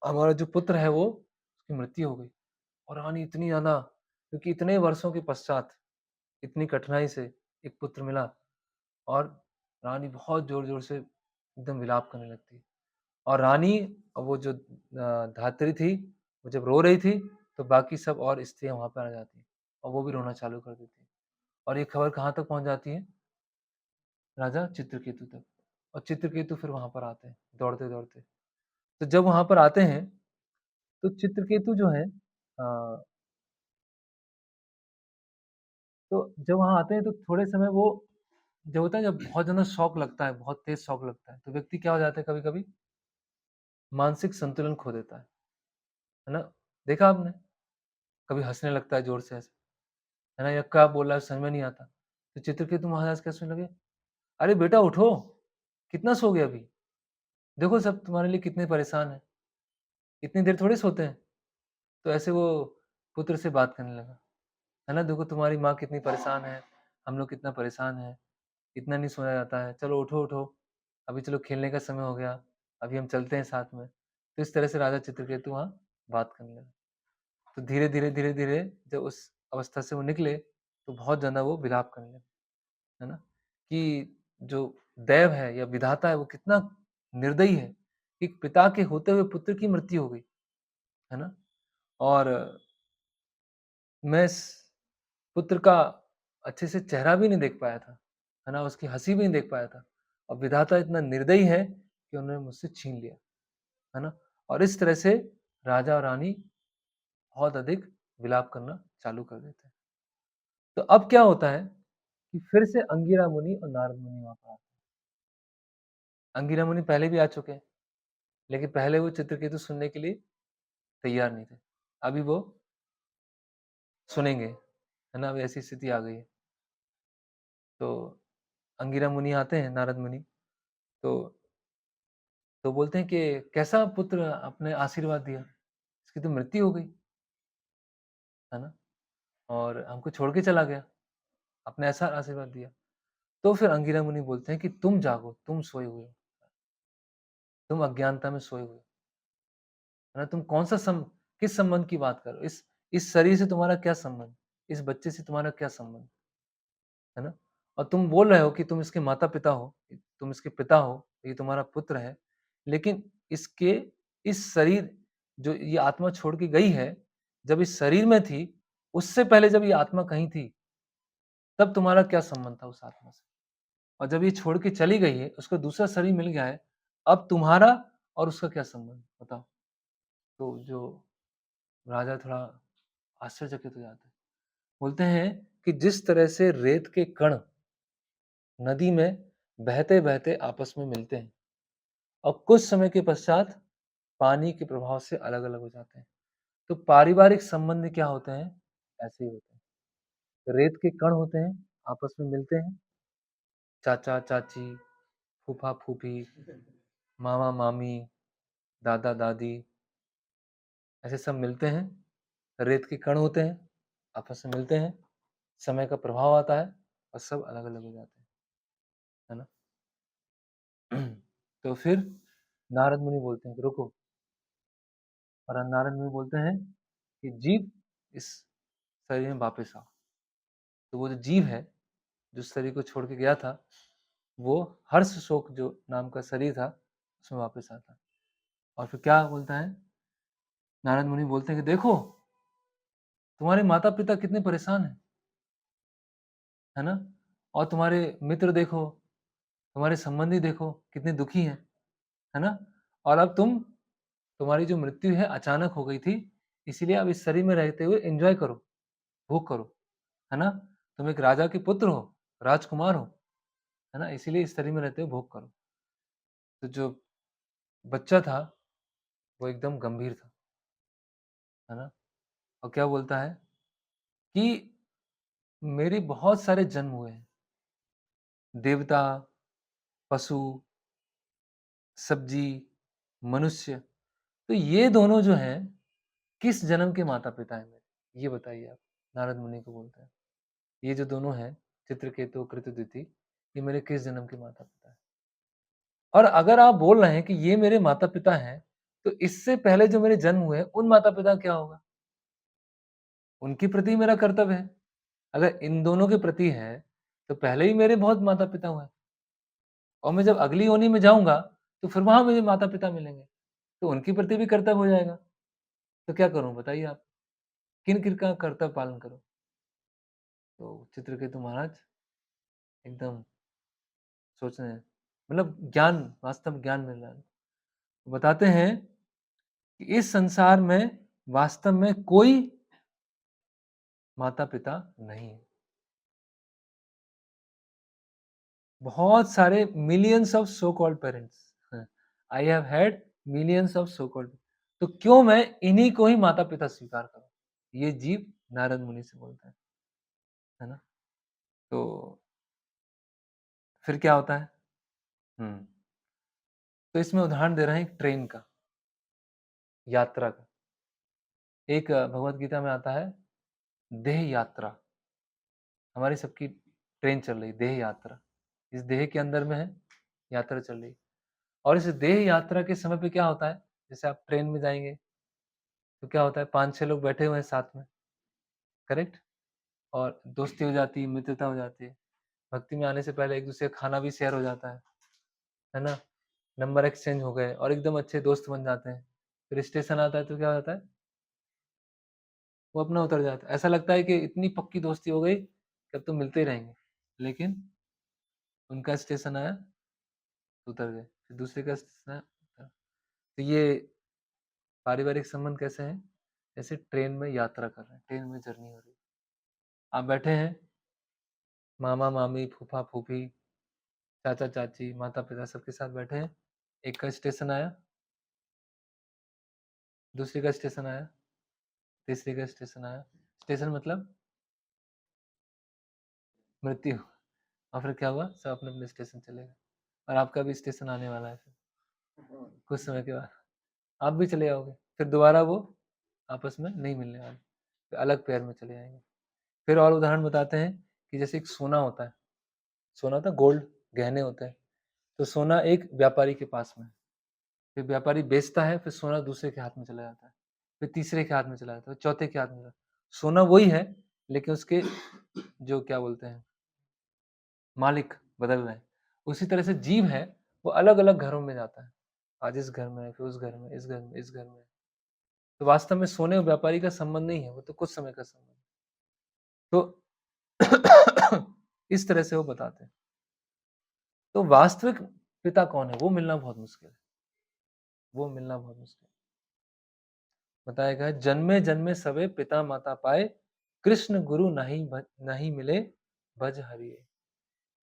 हमारा जो पुत्र है वो उसकी मृत्यु हो गई। और रानी इतनी ज़्यादा क्योंकि इतने वर्षों के पश्चात इतनी कठिनाई से एक पुत्र मिला और रानी बहुत ज़ोर-ज़ोर से एकदम विलाप करने लगती है। और रानी वो जो धात्री थी, वो जब रो रही थी, तो बाकी सब और स्त्रियाँ वहाँ पे आ जाती हैं और वो भी रोना चालू कर देती हैं। और ये खबर कहाँ तक पहुँच जाती है? राजा चित्रकेतु तक। और चित्रकेतु फिर वहाँ पर आते हैं, दौड़ते-दौड़ते। तो जब वहाँ पर आते हैं, तो चित्रकेतु जो है तो जब वहाँ आते हैं तो थोड़े समय वो जो होता है जब बहुत ज़्यादा शॉक लगता है, बहुत तेज़ शॉक लगता है, तो व्यक्ति क्या हो जाता है कभी-कभी मानसिक संतुलन खो देता है ना? देखा आपने? कभी हँसने लगता है ज़ोर से ऐसे, है ना? या क्या बोल रहा है समझ में नहीं आता। तो चित्रकेतु महाराज क्या सोचने लगे, "अरे बेटा उठो, कितना सोओगे अभी? देखो सब तुम्हारे लिए कितने परेशान हैं, इतनी देर थोड़ी सोते हैं।" तो ऐसे वो पुत्र से बात करने लगा, है ना? देखो तुम्हारी माँ कितनी परेशान है, हम लोग कितना परेशान हैं, इतना नहीं सोया जाता है, चलो उठो, उठो, अभी चलो खेलने का समय हो गया, अभी हम चलते हैं साथ में। तो इस तरह से राजा चित्रकेतु वहाँ बात करने लगा। तो धीरे-धीरे, धीरे-धीरे जब उस अवस्था से वो निकले, तो बहुत ज़्यादा वो विलाप करने लगे, है ना? कि जो दैव है या विधाता है वो कितना निर्दयी है, एक पिता के होते हुए पुत्र की मृत्यु हो गई, है ना? और मैं इस पुत्र का अच्छे से चेहरा भी नहीं देख पाया था, है ना? उसकी हँसी भी नहीं देख पाया था और विधाता इतना निर्दयी है कि उन्होंने मुझसे छीन लिया, है ना? और इस तरह से राजा और रानी बहुत अधिक विलाप करना चालू कर देते हैं। तो अब क्या होता है कि फिर से अंगिरा मुनि और नारद मुनि वहाँ पर आते हैं। अंगिरा मुनि पहले भी आ चुके हैं, लेकिन पहले वो चित्रकेतु सुनने के लिए तैयार नहीं थे। अभी वो सुनेंगे, है ना? अब ऐसी स्थिति आ गई है। तो अंगिरा मुनि आते हैं, नारद मुनि, तो बोलते हैं कि कैसा पुत्र आपने आशीर्वाद दिया? इसकी तो मृत्यु हो गई, है ना? और हमको छोड़ के चला गया, आपने ऐसा आशीर्वाद दिया। तो फिर अंगिरा मुनि बोलते हैं कि तुम जागो, तुम सोए हुए हो, तुम अज्ञानता में सोए हुए हो, है ना? तुम कौन-सा किस संबंध की बात कर रहे हो? इस शरीर से तुम्हारा क्या संबंध? इस बच्चे से तुम्हारा क्या संबंध? है ना? और तुम बोल रहे हो कि तुम इसके माता-पिता हो, तुम इसके पिता हो, ये तुम्हारा पुत्र है, लेकिन इसके इस शरीर जो ये आत्मा छोड़ के गई है, जब इस शरीर में थी, उससे पहले जब ये आत्मा कहीं थी, तब तुम्हारा क्या संबंध था उस आत्मा से? और जब ये छोड़ के चली गई है, उसको दूसरा शरीर मिल गया है, अब तुम्हारा और उसका क्या संबंध? बताओ। तो जो राजा थोड़ा आश्चर्यचकित हो जाते हैं। बोलते हैं कि जिस तरह से रेत के कण नदी में बहते-बहते आपस में मिलते हैं और कुछ समय के पश्चात पानी के प्रभाव से अलग-अलग हो जाते हैं। तो पारिवारिक संबंध क्या होते हैं? ऐसे ही होते हैं। रेत के कण होते हैं, आपस में मिलते हैं, चाचा-चाची, फूफा-फूफी, मामा-मामी, दादा-दादी ऐसे सब मिलते हैं। रेत के कण होते हैं, आपस में मिलते हैं, समय का प्रभाव आता है और सब अलग-अलग हो जाते हैं, है ना? तो फिर नारद मुनि बोलते हैं कि रुको और नारद मुनि बोलते हैं कि जीव इस शरीर में वापस आओ। तो वो जो जीव है, जो शरीर को छोड़ के गया था, वो हर्ष शोक जो नाम का शरीर था, उसमें वापस आता है। और फिर क्या बोलता है? नारद मुनि बोलते हैं कि देखो, तुम्हारे माता-पिता कितने परेशान हैं, है ना? और तुम्हारे मित्र देखो, तुम्हारे संबंधी देखो, कितने दुखी हैं, है ना? और अब तुम्हारी जो मृत्यु है अचानक हो गई थी, इसीलिए अब इस शरीर में रहते हुए एन्जॉय करो, भोग करो, है ना? तुम एक राजा के पुत्र हो, राजकुमार हो, है ना? इसीलिए इस शरीर में रहते हुए भोग करो। तो जो बच्चा था, वो एकदम गंभीर था, है ना? और क्या बोलता है कि मेरे बहुत सारे जन्म हुए हैं, देवता, पशु, सब्जी, मनुष्य, तो ये दोनों जो हैं, किस जन्म के माता-पिता हैं मेरे? ये बताइए आप। नारद मुनि को बोलते हैं। ये जो दोनों हैं, चित्रकेतु, कृतदिति, ये मेरे किस जन्म के माता-पिता हैं? और अगर आप बोल रहे हैं कि ये मेरे माता-पिता हैं, तो इससे पहले जो मेरे जन्म हुए, उन माता-पिता का क्या होगा? उनके प्रति मेरा कर्तव्य है। अगर इन दोनों के प्रति है, तो पहले ही मेरे बहुत माता-पिता हुए और मैं जब अगली योनि में जाऊँगा, तो फिर वहाँ मुझे माता-पिता मिलेंगे, तो उनके प्रति भी कर्तव्य हो जाएगा। तो क्या करूँ बताइए आप? किन-किन का कर्तव्य पालन करूँ? तो चित्रकेतु महाराज एकदम सोच रहे हैं, मतलब ज्ञान, वास्तव में ज्ञान मिल रहा है। बताते हैं कि इस संसार में वास्तव में कोई माता-पिता नहीं है। बहुत सारे millions of so called parents, I have had millions of so called, तो क्यों मैं इन्हीं को ही माता-पिता स्वीकार करूँ? ये जीव नारद मुनि से बोलता है ना? तो फिर क्या होता है? हुँ, तो इसमें उदाहरण दे रहे हैं एक ट्रेन का, यात्रा का। एक भगवत गीता में आता है देह यात्रा, हमारी सबकी ट्रेन चल रही, देह यात्रा। इस देह के अंदर में है, यात्रा चल रही। और इस देह यात्रा के समय पे क्या होता है, जैसे आप ट्रेन में जाएँगे, तो क्या होता है 5-6 लोग बैठे हुए हैं साथ में, करेक्ट? और दोस्ती हो जाती है, मित्रता हो जाती है। भक्ति में आने से पहले एक-दूसरे का खाना भी शेयर हो जाता है ना? नंबर एक्सचेंज हो गए और एकदम अच्छे दोस्त बन जाते हैं। फिर स्टेशन आता है तो क्या होता है, वो अपना उतर जाता है। ऐसा लगता है कि इतनी पक्की दोस्ती हो गई कि अब तो मिलते ही रहेंगे। लेकिन उनका स्टेशन आया तो उतर गए, फिर दूसरे का स्टेशन आया उतर। तो ये पारिवारिक संबंध कैसे हैं? जैसे ट्रेन में यात्रा कर रहे हैं, ट्रेन में जर्नी हो रही है। आप बैठे हैं, मामा-मामी, फूफा-फूफी, चाचा-चाची, माता-पिता सबके साथ बैठे हैं। एक का स्टेशन आया, दूसरे का स्टेशन आया, तीसरे का स्टेशन आया। स्टेशन मतलब मृत्यु। और फिर क्या हुआ? सब अपने-अपने स्टेशन चले गए और आपका भी स्टेशन आने वाला है फिर, कुछ समय के बाद। आप भी चले जाओगे, फिर दोबारा वो आपस में नहीं मिलने वाले, फिर अलग पेयर में चले जाएँगे। फिर और उदाहरण बताते हैं कि जैसे एक सोना होता है, सोना होता है गोल्ड, गहने होते हैं। तो सोना एक व्यापारी के पास में है, फिर व्यापारी बेचता है, फिर सोना दूसरे के हाथ में चला जाता है, फिर तीसरे के हाथ में चला जाता है, चौथे के हाथ में सोना वही है, लेकिन उसके जो क्या बोलते हैं, मालिक बदल रहे हैं। उसी तरह से जीव है, वो अलग-अलग घरों में जाता है। आज इस घर में है, फिर उस घर में, इस घर में, इस घर में। तो वास्तव में सोने और व्यापारी का संबंध नहीं है, वो तो कुछ समय का संबंध है। तो इस तरह से वो बताते हैं। तो वास्तविक पिता कौन है? वो मिलना बहुत मुश्किल है, वो मिलना बहुत मुश्किल है। बताया गया है, जन्मे-जन्मे सबे पिता माता पाए, कृष्ण गुरु नहीं मिले भज हरिये।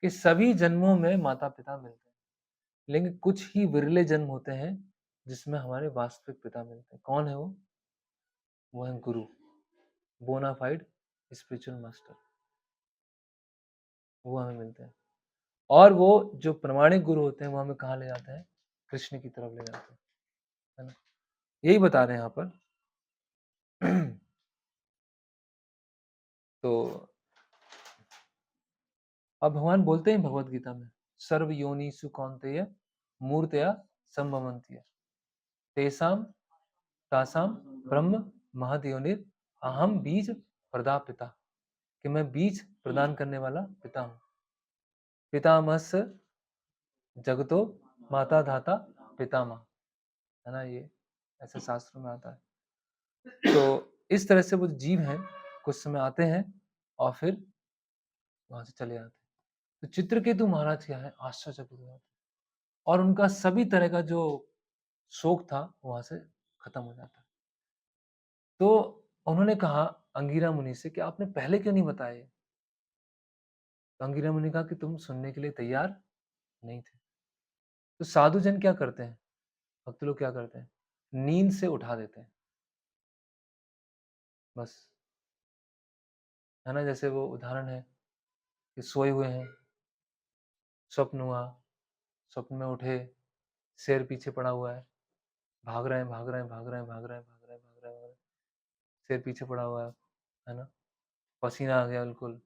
कि सभी जन्मों में माता-पिता मिलते हैं, लेकिन कुछ ही विरले जन्म होते हैं, जिसमें हमारे वास्तविक पिता मिलते हैं। कौन है वो? वो है गुरु, बोनाफाइड स्पिरिचुअल मास्टर, वो हमें मिलते हैं। और वो जो प्रामाणिक गुरु होते हैं, वो हमें कहाँ ले जाते हैं? कृष्ण की तरफ ले जाते हैं, है ना? यही बता रहे हैं यहाँ पर। तो अब भगवान बोलते हैं भगवत गीता में, सर्व योनिषु कौन्तेय मूर्तया संभवन्ति तेषां तासां ब्रह्म महद योनिर अहम बीज प्रदापिता, कि मैं बीज प्रदान करने वाला पिता हूँ। पितामहस्य जगतो माता धाता पितामह, है ना? ये ऐसे शास्त्रों में आता है। तो इस तरह से वो जीव हैं, कुछ समय आते हैं और फिर वहां से चले जाते हैं। तो चित्रकेतु महाराज क्या है, आश्चर्यचकित हो जाते हैं और उनका सभी तरह का जो शोक था वहां से खत्म हो जाता है। तो उन्होंने कहा अंगिरा मुनि से कि आपने पहले क्यों नहीं बताया ये? तो अंगिरा मुनि ने कहा कि तुम सुनने के लिए तैयार नहीं थे। तो साधु जन क्या करते हैं, भक्त लोग क्या करते हैं, नींद से उठा देते हैं, बस, है ना? जैसे वो उदाहरण है कि सोए हुए हैं, स्वप्न हुआ, स्वप्न में उठे, शेर पीछे पड़ा हुआ है, भाग रहे हैं, भाग रहे हैं, भाग रहे हैं, भाग रहे हैं, भाग रहे हैं, भाग रहे हैं, भाग रहे हैं, शेर पीछे पड़ा हुआ है ना? पसीना आ गया बिल्कुल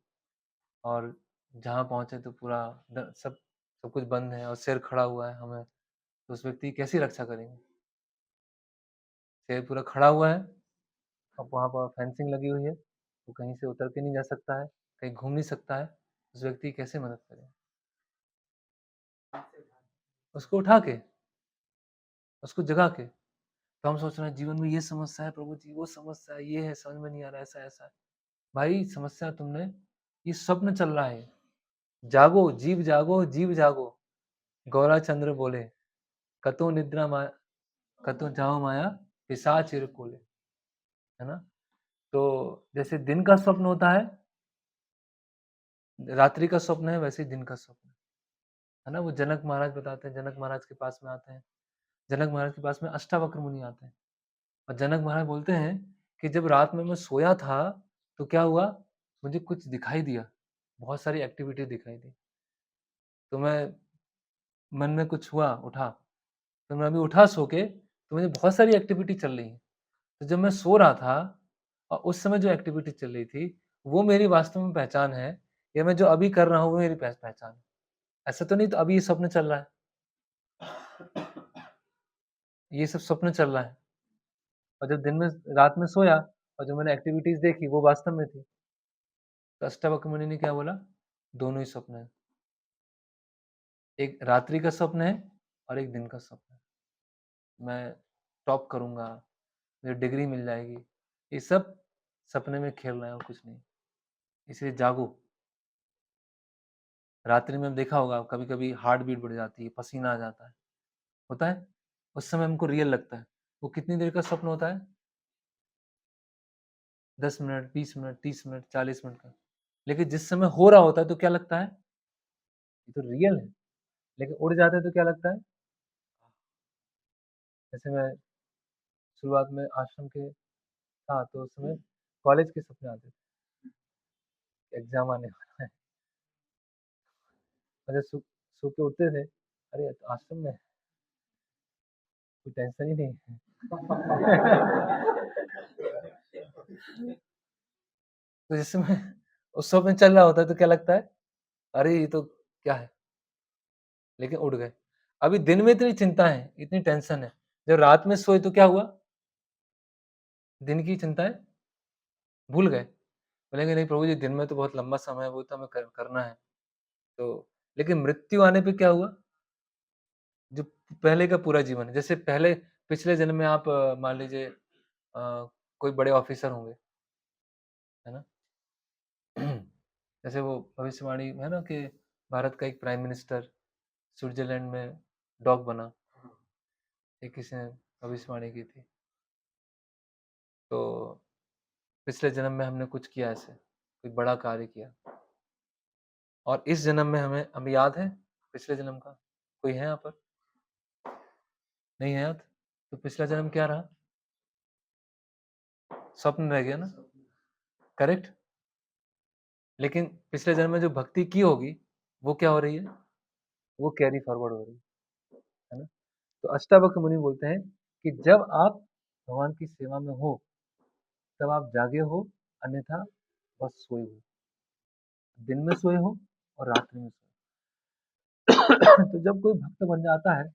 और जहाँ पहुँचे तो पूरा सब सब कुछ बंद है और शेर खड़ा हुआ है हमें, तो उस व्यक्ति की कैसी रक्षा करेंगे? शेर पूरा खड़ा हुआ है, अब वहाँ पर फेंसिंग लगी हुई है, वो कहीं से उतर के नहीं जा सकता है, कहीं घूम नहीं सकता है, उस व्यक्ति की कैसे मदद करें? उसको उठा के, उसको जगा के। तो हम सोच रहे हैं जीवन में ये समस्या है प्रभु जी, वो समस्या है, ये है, समझ में नहीं आ रहा है, ऐसा-ऐसा है। भाई समस्या तुमने, ये स्वप्न चल रहा है। जागो, जीव जागो, जीव जागो। गौरा चंद्र बोले, कतो निद्रा माया, कतो जाओ माया, पिशाच चिर कोले। है ना? तो जैसे दिन का स्वप्न होता है, रात्रि का स्वप्न है, वैसे ही दिन का स्वप्न है ना? वो जनक महाराज बताते हैं, जनक महाराज के पास में आते हैं। जनक महाराज के पास में अष्टावक्र मुनि आते हैं और जनक महाराज बोलते हैं कि जब रात में मैं सोया था, तो क्या हुआ? मुझे कुछ दिखाई दिया, बहुत सारी एक्टिविटी दिखाई दी। तो मैं मन में कुछ हुआ, उठा, तो मैं अभी उठा सो के, तो मुझे बहुत सारी एक्टिविटी चल रही है। तो जब मैं सो रहा था और उस समय जो एक्टिविटी चल रही थी, वो मेरी वास्तव में पहचान है या मैं जो अभी कर रहा हूँ, वो मेरी पहचान है। ऐसा तो नहीं तो अभी ये स्वप्न चल रहा है, ये सब स्वप्न चल रहा है और जब दिन में रात में सोया और जो मैंने एक्टिविटीज़ देखी, वो वास्तव में थी। तो अष्टावक्र मुनि ने क्या बोला? दोनों ही स्वप्न है। एक रात्रि का स्वप्न है और एक दिन का स्वप्न है। मैं टॉप करूँगा, मुझे डिग्री मिल जाएगी। ये सब सपने में खेल रहे हैं और कुछ नहीं। इसलिए जागो। रात्रि में देखा होगा कभी-कभी हार्ट बीट बढ़ जाती है, पसीना आ जाता है। होता है? उस समय हमको रियल लगता है। वो कितनी देर का स्वप्न होता है? 10 मिनट, 20 मिनट, 30 मिनट, 40 मिनट का। लेकिन जिस समय हो रहा होता है तो क्या लगता है? ये तो रियल है। लेकिन उड़ जाते हैं तो क्या लगता है? जैसे मैं शुरुआत में आश्रम के था तो उस समय कॉलेज के सपने आते थे, एग्ज़ाम आने वाला है। और जब सो के उठते थे, अरे! आश्रम में कोई टेंशन ही नहीं है। तो जिस समय उस स्वप्न चल रहा होता है तो क्या लगता है? अरे! ये तो क्या है? लेकिन उठ गए। अभी दिन में इतनी चिंता है, इतनी टेंशन है, जब रात में सोए तो क्या हुआ? दिन की चिंताएँ भूल गए। बोलेंगे नहीं प्रभु जी दिन में तो बहुत लंबा समय है, वो तो हमें करना है। तो लेकिन मृत्यु आने पे क्या हुआ? जो पहले का पूरा जीवन है, जैसे पहले पिछले जन्म में आप मान लीजिए कोई बड़े ऑफिसर होंगे, है ना? जैसे वो भविष्यवाणी है ना कि भारत का एक प्राइम मिनिस्टर स्विट्ज़रलैंड में डॉग बना, ये किसी ने भविष्यवाणी की थी। तो पिछले जन्म में हमने कुछ किया ऐसे, कोई बड़ा कार्य किया और इस जन्म में हमें याद है पिछले जन्म का? कोई है यहाँ पर? नहीं है याद? तो पिछला जन्म क्या रहा? स्वप्न रह गया ना? करेक्ट? लेकिन पिछले जन्म में जो भक्ति की होगी, वो क्या हो रही है? वो कैरी फॉरवर्ड हो रही है ना? तो अष्टावक्र मुनि बोलते हैं कि जब आप भगवान की सेवा में हो, तब आप जागे हो, अन्यथा बस सोए हो। दिन में सोए हो और रात्रि में सोए हो। तो जब कोई भक्त बन जाता है,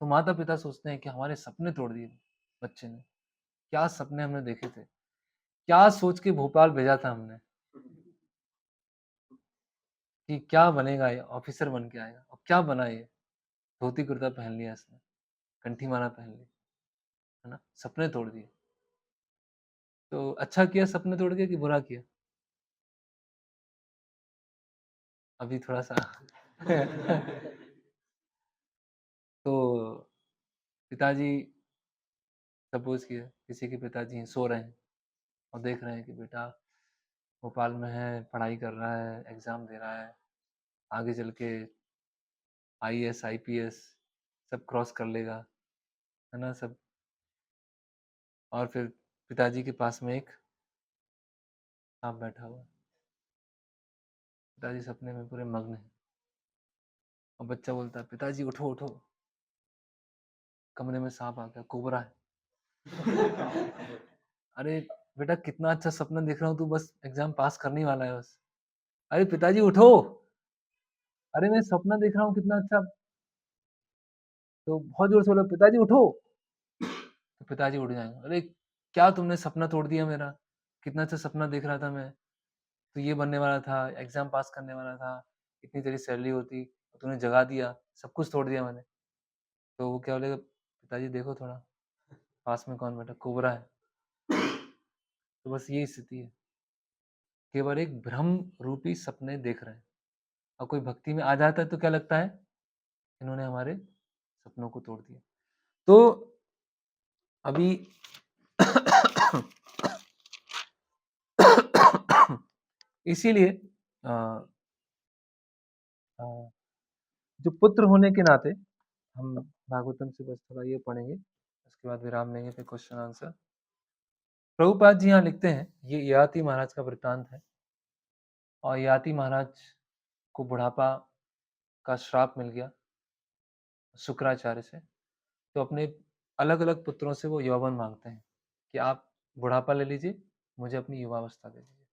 तो माता-पिता सोचते हैं कि हमारे सपने तोड़ दिए बच्चे ने। क्या सपने हमने देखे थे? क्या सोच के भोपाल भेजा था हमने कि क्या बनेगा ये? ऑफिसर बन के आएगा और क्या बना ये? धोती कुर्ता पहन लिया इसने, कंठी माला पहन ली, है ना? सपने तोड़ दिए। तो अच्छा किया सपने तोड़ के कि बुरा किया? अभी थोड़ा-सा तो पिताजी सपोज़ किए किसी के पिताजी हैं, सो रहे हैं और देख रहे हैं कि बेटा भोपाल में है, पढ़ाई कर रहा है, एग्ज़ाम दे रहा है, आगे चल के आईएएस, आईपीएस सब क्रॉस कर लेगा, है ना? सब और फिर पिताजी के पास में एक साँप बैठा हुआ है। पिताजी सपने में पूरे मग्न हैं और बच्चा बोलता है, "पिताजी उठो, उठो।" कमरे में साँप आ गया, कोबरा है। अरे बेटा कितना अच्छा सपना देख रहा हूँ, तू बस एग्ज़ाम पास करने ही वाला है बस। अरे पिताजी उठो! अरे मैं सपना देख रहा हूँ कितना अच्छा। तो बहुत ज़ोर से बोला, "पिताजी उठो!" तो पिताजी उठ जाएँगे, "अरे! क्या तुमने सपना तोड़ दिया मेरा?" कितना अच्छा सपना देख रहा था मैं, तो ये बनने वाला था, एग्ज़ाम पास करने वाला था, इतनी तेरी सैलरी होती, तूने जगा दिया, सब कुछ तोड़ दिया मैंने। तो वो क्या बोलेगा, पिताजी देखो थोड़ा, पास में कौन बैठा, कोबरा है। तो बस यही स्थिति है, केवल एक भ्रम रूपी सपने देख रहे हैं। और कोई भक्ति में आ जाता है तो क्या लगता है, इन्होंने हमारे सपनों को तोड़ दिया। तो अभी इसीलिए अ अ, जो पुत्र होने के नाते हम भागवतम से बस थोड़ा ये पढ़ेंगे, उसके बाद विराम लेंगे, फिर क्वेश्चन आंसर। प्रभुपाद जी यहाँ लिखते हैं, ये ययाति महाराज का वृत्तांत है। और ययाति महाराज को बुढ़ापा का श्राप मिल गया शुक्राचार्य से, तो अपने अलग-अलग पुत्रों से वो यौवन माँगते हैं कि आप बुढ़ापा ले लीजिए, मुझे अपनी युवावस्था दे दीजिए।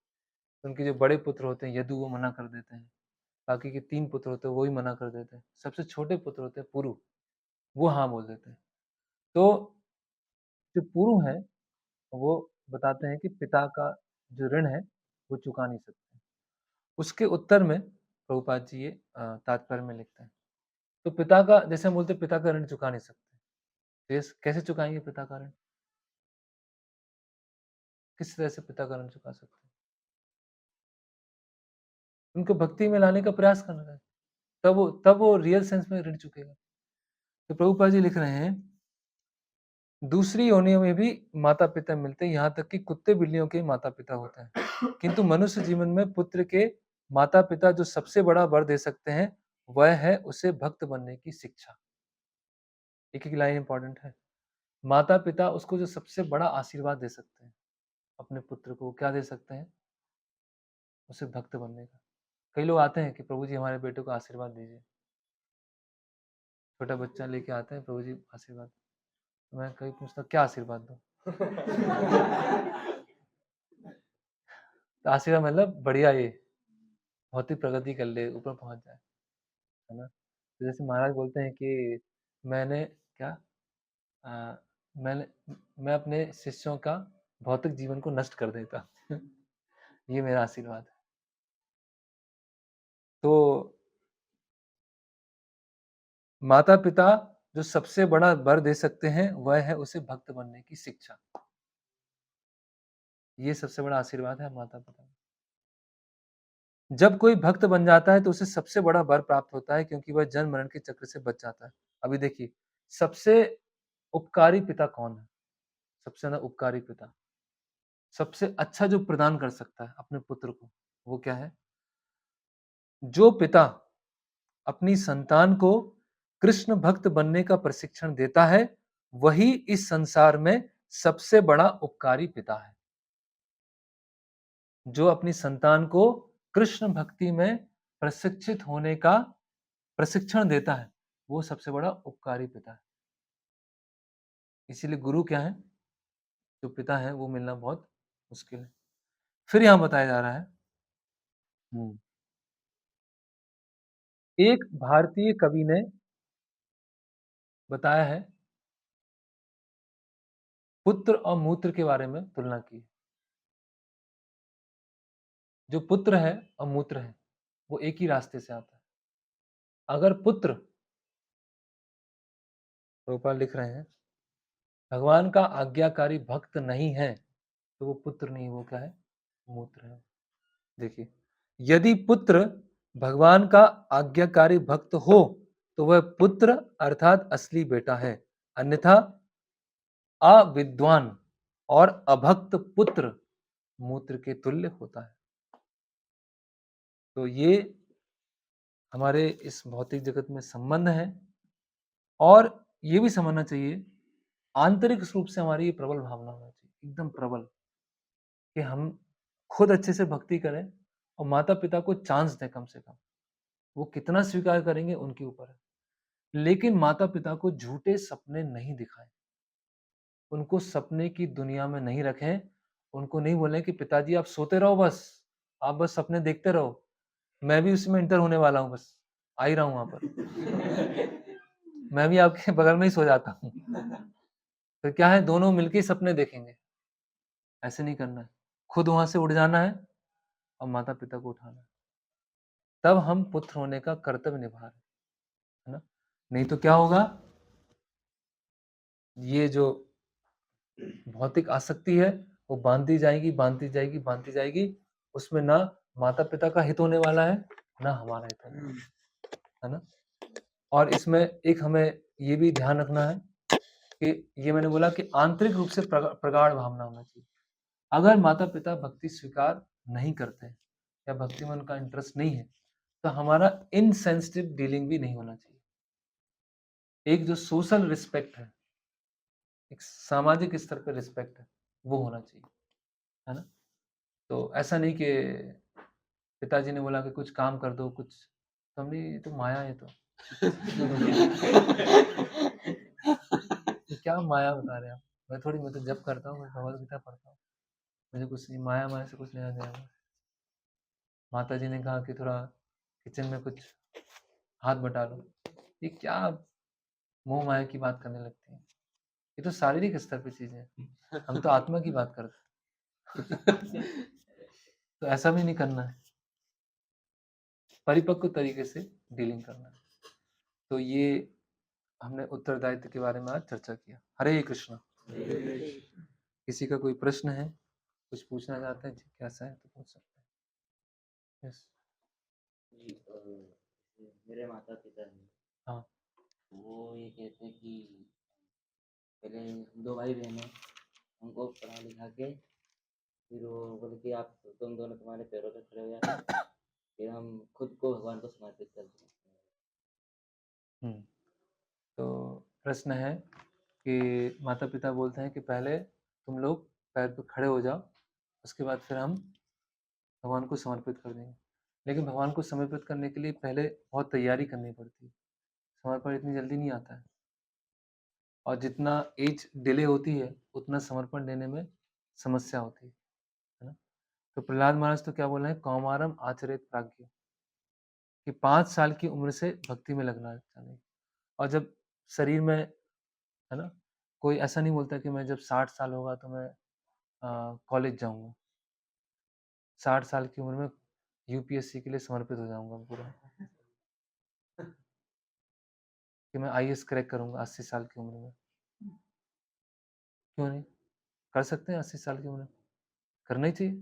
तो उनके जो बड़े पुत्र होते हैं यदु, वो मना कर देते हैं। बाकी के 3 पुत्र होते हैं, वो भी मना कर देते हैं। सबसे छोटे पुत्र होते हैं पुरु, वो हाँ बोल देते हैं। तो जो पुरु हैं, वो बताते हैं कि पिता का जो ऋण है, वो चुका नहीं सकते। उसके उत्तर में प्रभुपाद जी ये तात्पर्य में लिखते हैं। तो पिता का, जैसे हम बोलते हैं पिता का ऋण चुका नहीं सकते, तो ये कैसे चुकाएँगे पिता का ऋण? किस तरह से पिता का ऋण चुका सकते हैं? उनको भक्ति में लाने का प्रयास करना है, तब वो रियल सेंस में ऋण चुकेगा। तो प्रभुपाद जी लिख रहे हैं, दूसरी योनियों में भी माता-पिता मिलते हैं, यहाँ तक कि कुत्ते-बिल्लियों के माता-पिता होते हैं। किंतु मनुष्य जीवन में पुत्र के माता-पिता जो सबसे बड़ा वर दे सकते हैं, वह है उसे भक्त बनने की शिक्षा। एक-एक लाइन इम्पोर्टेंट है। माता-पिता उसको जो सबसे बड़ा आशीर्वाद दे सकते हैं, अपने पुत्र को क्या दे सकते हैं? उसे भक्त बनने का। कई लोग आते हैं कि प्रभु जी हमारे बेटे को आशीर्वाद दीजिए। छोटा बच्चा लेके आते हैं, प्रभु जी आशीर्वाद। तो मैं कभी पूछता हूँ क्या आशीर्वाद दूँ? तो आशीर्वाद मतलब बढ़िया ये, भौतिक प्रगति कर ले, ऊपर पहुँच जाए, है ना? तो जैसे महाराज बोलते हैं कि मैंने क्या अ, मैंने मैं अपने शिष्यों का भौतिक जीवन को नष्ट कर देता। ये मेरा आशीर्वाद है। तो माता-पिता जो सबसे बड़ा वर दे सकते हैं, वह है उसे भक्त बनने की शिक्षा। ये सबसे बड़ा आशीर्वाद है माता-पिता का। जब कोई भक्त बन जाता है तो उसे सबसे बड़ा वर प्राप्त होता है, क्योंकि वह जन्म-मरण के चक्र से बच जाता है। अभी देखिए, सबसे उपकारी पिता कौन है? सबसे ज़्यादा उपकारी पिता, सबसे अच्छा जो प्रदान कर सकता है अपने पुत्र को, वो क्या है? जो पिता अपनी संतान को कृष्ण भक्त बनने का प्रशिक्षण देता है, वही इस संसार में सबसे बड़ा उपकारी पिता है। जो अपनी संतान को कृष्ण भक्ति में प्रशिक्षित होने का प्रशिक्षण देता है, वो सबसे बड़ा उपकारी पिता है। इसीलिए गुरु क्या है? जो पिता है वो मिलना बहुत मुश्किल है। फिर यहाँ बताया जा रहा है, हुँ, एक भारतीय कवि ने बताया है, पुत्र और मूत्र के बारे में तुलना की। जो पुत्र है और मूत्र है, वो एक ही रास्ते से आता है। अगर पुत्र, गोपाल लिख रहे हैं, भगवान का आज्ञाकारी भक्त नहीं है, तो वो पुत्र नहीं, वो क्या है? मूत्र है। देखिए, यदि पुत्र भगवान का आज्ञाकारी भक्त हो, तो वह पुत्र अर्थात असली बेटा है। अन्यथा अविद्वान और अभक्त पुत्र मूत्र के तुल्य होता है। तो ये हमारे इस भौतिक जगत में संबंध है, और ये भी समझना चाहिए, आंतरिक रूप से हमारी ये प्रबल भावना होनी चाहिए, एकदम प्रबल, कि हम खुद अच्छे से भक्ति करें और माता-पिता को चांस दें कम से कम। वो कितना स्वीकार करेंगे उनके ऊपर है। लेकिन माता-पिता को झूठे सपने नहीं दिखाएँ। उनको सपने की दुनिया में नहीं रखें। उनको नहीं बोलें कि पिताजी आप सोते रहो बस, आप बस सपने देखते रहो। मैं भी उसमें एंटर होने वाला हूँ बस, आ ही रहा हूँ वहाँ पर। मैं भी आपके बगल में ही सो जाता हूँ। फिर क्या है, दोनों मिलके ही सपने देखेंगे। ऐसे नहीं करना है। खुद वहां से उड़ जाना है और माता पिता को उठाना है, तब हम पुत्र होने का कर्तव्य निभा रहे हैं, है ना। नहीं तो क्या होगा, ये जो भौतिक आसक्ति है वो बांधती जाएगी, बांधती जाएगी, बांधती जाएगी, उसमें ना माता पिता का हित होने वाला है, ना हमारा हित होने वाला है ना। और इसमें एक हमें ये भी ध्यान रखना है कि ये मैंने बोला कि आंतरिक रूप से प्रगाढ़ भावना होना चाहिए। अगर माता पिता भक्ति स्वीकार नहीं करते हैं या भक्ति में उनका इंटरेस्ट नहीं है, तो हमारा इनसेंसिटिव डीलिंग भी नहीं होना चाहिए। एक जो सोशल रिस्पेक्ट है, एक सामाजिक स्तर पर रिस्पेक्ट है, वो होना चाहिए, है ना। तो ऐसा नहीं कि पिताजी ने बोला कि कुछ काम कर दो, कुछ तो हमने, ये तो माया है, तो ये क्या माया बता रहे हैं आप। मैं तो जप करता हूँ, मैं भगवत गीता पढ़ता हूँ, मुझे कुछ नहीं, माया माया से कुछ लेना देना। माता जी ने कहा कि थोड़ा किचन में कुछ हाथ बटा लो, ये क्या मोह माया की बात करने लगते हैं। ये तो शारीरिक स्तर पे चीजें हैं, हम तो आत्मा की बात करते हैं। तो ऐसा भी नहीं करना है, परिपक्व तरीके से डीलिंग करना है। तो ये हमने उत्तरदायित्व के बारे में आज चर्चा किया। हरे कृष्णा। किसी का कोई प्रश्न है, कुछ पूछना चाहते हैं, जिज्ञासा है तो पूछ सकते हैं। यस। जी, मेरे माता पिता हैं, हाँ वो ये कहते हैं कि पहले हम 2 भाई बहन हैं, हमको पढ़ा लिखा के फिर वो बोले कि आप तुम दोनों तुम्हारे पैरों पे खड़े हो जाओ, फिर हम खुद को भगवान को समर्पित कर दें। तो प्रश्न है कि माता पिता बोलते हैं कि पहले तुम लोग पैर पे खड़े हो जाओ, उसके बाद फिर हम भगवान को समर्पित कर देंगे। लेकिन भगवान को समर्पित करने के लिए पहले बहुत तैयारी करनी पड़ती है, समर्पण इतनी जल्दी नहीं आता है, और जितना एज डिले होती है उतना समर्पण लेने में समस्या होती है ना। तो प्रहलाद महाराज तो क्या बोल रहे हैं, कौमारम आचरित प्राज्ञ, कि 5 साल की उम्र से भक्ति में लगना चाहिए। और जब शरीर में, है ना, कोई ऐसा नहीं बोलता कि मैं जब 60 साल होगा तो मैं कॉलेज जाऊंगा, 60 साल की उम्र में यूपीएससी के लिए समर्पित हो जाऊंगा पूरा, कि मैं आईएएस क्रैक करूंगा 80 साल की उम्र में। क्यों नहीं कर सकते हैं? 80 साल की उम्र में करना ही चाहिए।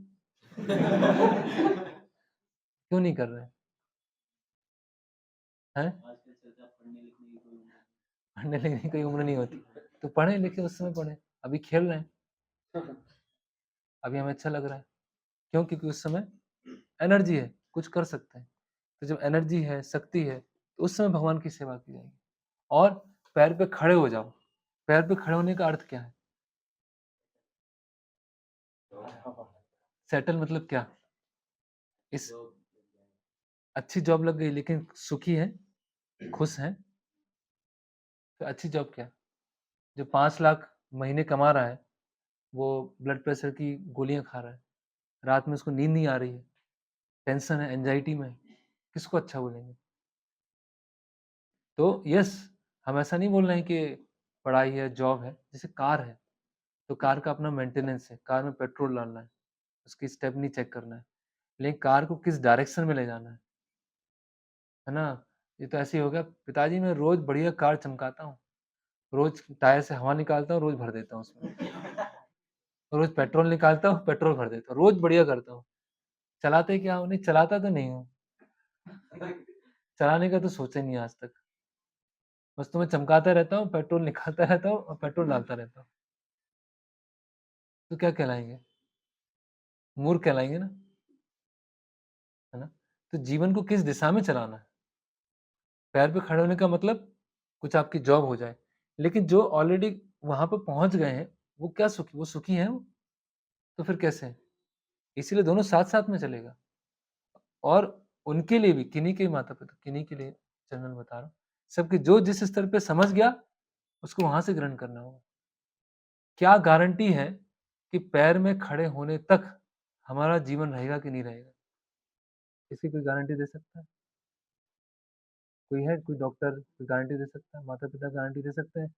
क्यों नहीं कर रहे हैं? पढ़ने लिखने की कोई उम्र नहीं होती, तो पढ़े लिखे उस समय पढ़े, अभी खेल रहे हैं, अभी हमें अच्छा लग रहा है। क्यों? क्योंकि उस समय एनर्जी है, कुछ कर सकते हैं। तो जब एनर्जी है, शक्ति है, तो उस समय भगवान की सेवा की जाएगी। और पैर पे खड़े हो जाओ। पैर पे खड़े होने का अर्थ क्या है? सेटल मतलब क्या? इस अच्छी जॉब लग गई लेकिन सुखी है, खुश है, तो अच्छी जॉब क्या? जो 5 लाख महीने कमा रहा है, वो ब्लड प्रेशर की गोलियां खा रहा है, रात में उसको नींद नहीं आ रही है, टेंशन है, एंजाइटी में, किसको अच्छा बोलेंगे? तो यस, हम ऐसा नहीं बोल रहे हैं कि पढ़ाई है, जॉब है, जैसे कार है, तो कार का अपना मेंटेनेंस है, कार में पेट्रोल डालना है, उसकी स्टेपनी चेक करना है, लेकिन कार को किस डायरेक्शन में ले जाना है ना। ये तो ऐसे ही हो गया, पिताजी मैं रोज बढ़िया कार चमकाता हूँ, रोज टायर से हवा निकालता हूँ, रोज भर देता हूँ उसमें, रोज पेट्रोल निकालता हूँ, पेट्रोल भर देता हूँ, रोज बढ़िया करता हूँ। चलाते क्या हूँ? नहीं चलाता तो नहीं हूँ, चलाने का तो सोचा ही नहीं आज तक, बस तुम्हें चमकाता रहता हूँ, पेट्रोल निकालता रहता हूँ और पेट्रोल डालता रहता हूँ। तो क्या कहलाएंगे? मूर्ख कहलाएंगे ना, है ना। तो जीवन को किस दिशा में चलाना है? पैर पे खड़े होने का मतलब कुछ आपकी जॉब हो जाए, लेकिन जो ऑलरेडी वहां पर पहुंच गए हैं, वो क्या सुखी, वो सुखी हैं वो, तो फिर कैसे है? इसीलिए दोनों साथ साथ में चलेगा। और उनके लिए भी, किन्हीं के माता पिता, किन्हीं के लिए जनरल बता रहा हूँ, सबके जो जिस स्तर पे समझ गया उसको वहां से ग्रहण करना होगा। क्या गारंटी है कि पैर में खड़े होने तक हमारा जीवन रहेगा कि नहीं रहेगा? इसकी कोई गारंटी दे सकता है? कोई है, कोई डॉक्टर कोई गारंटी दे सकता है? माता पिता गारंटी दे सकते हैं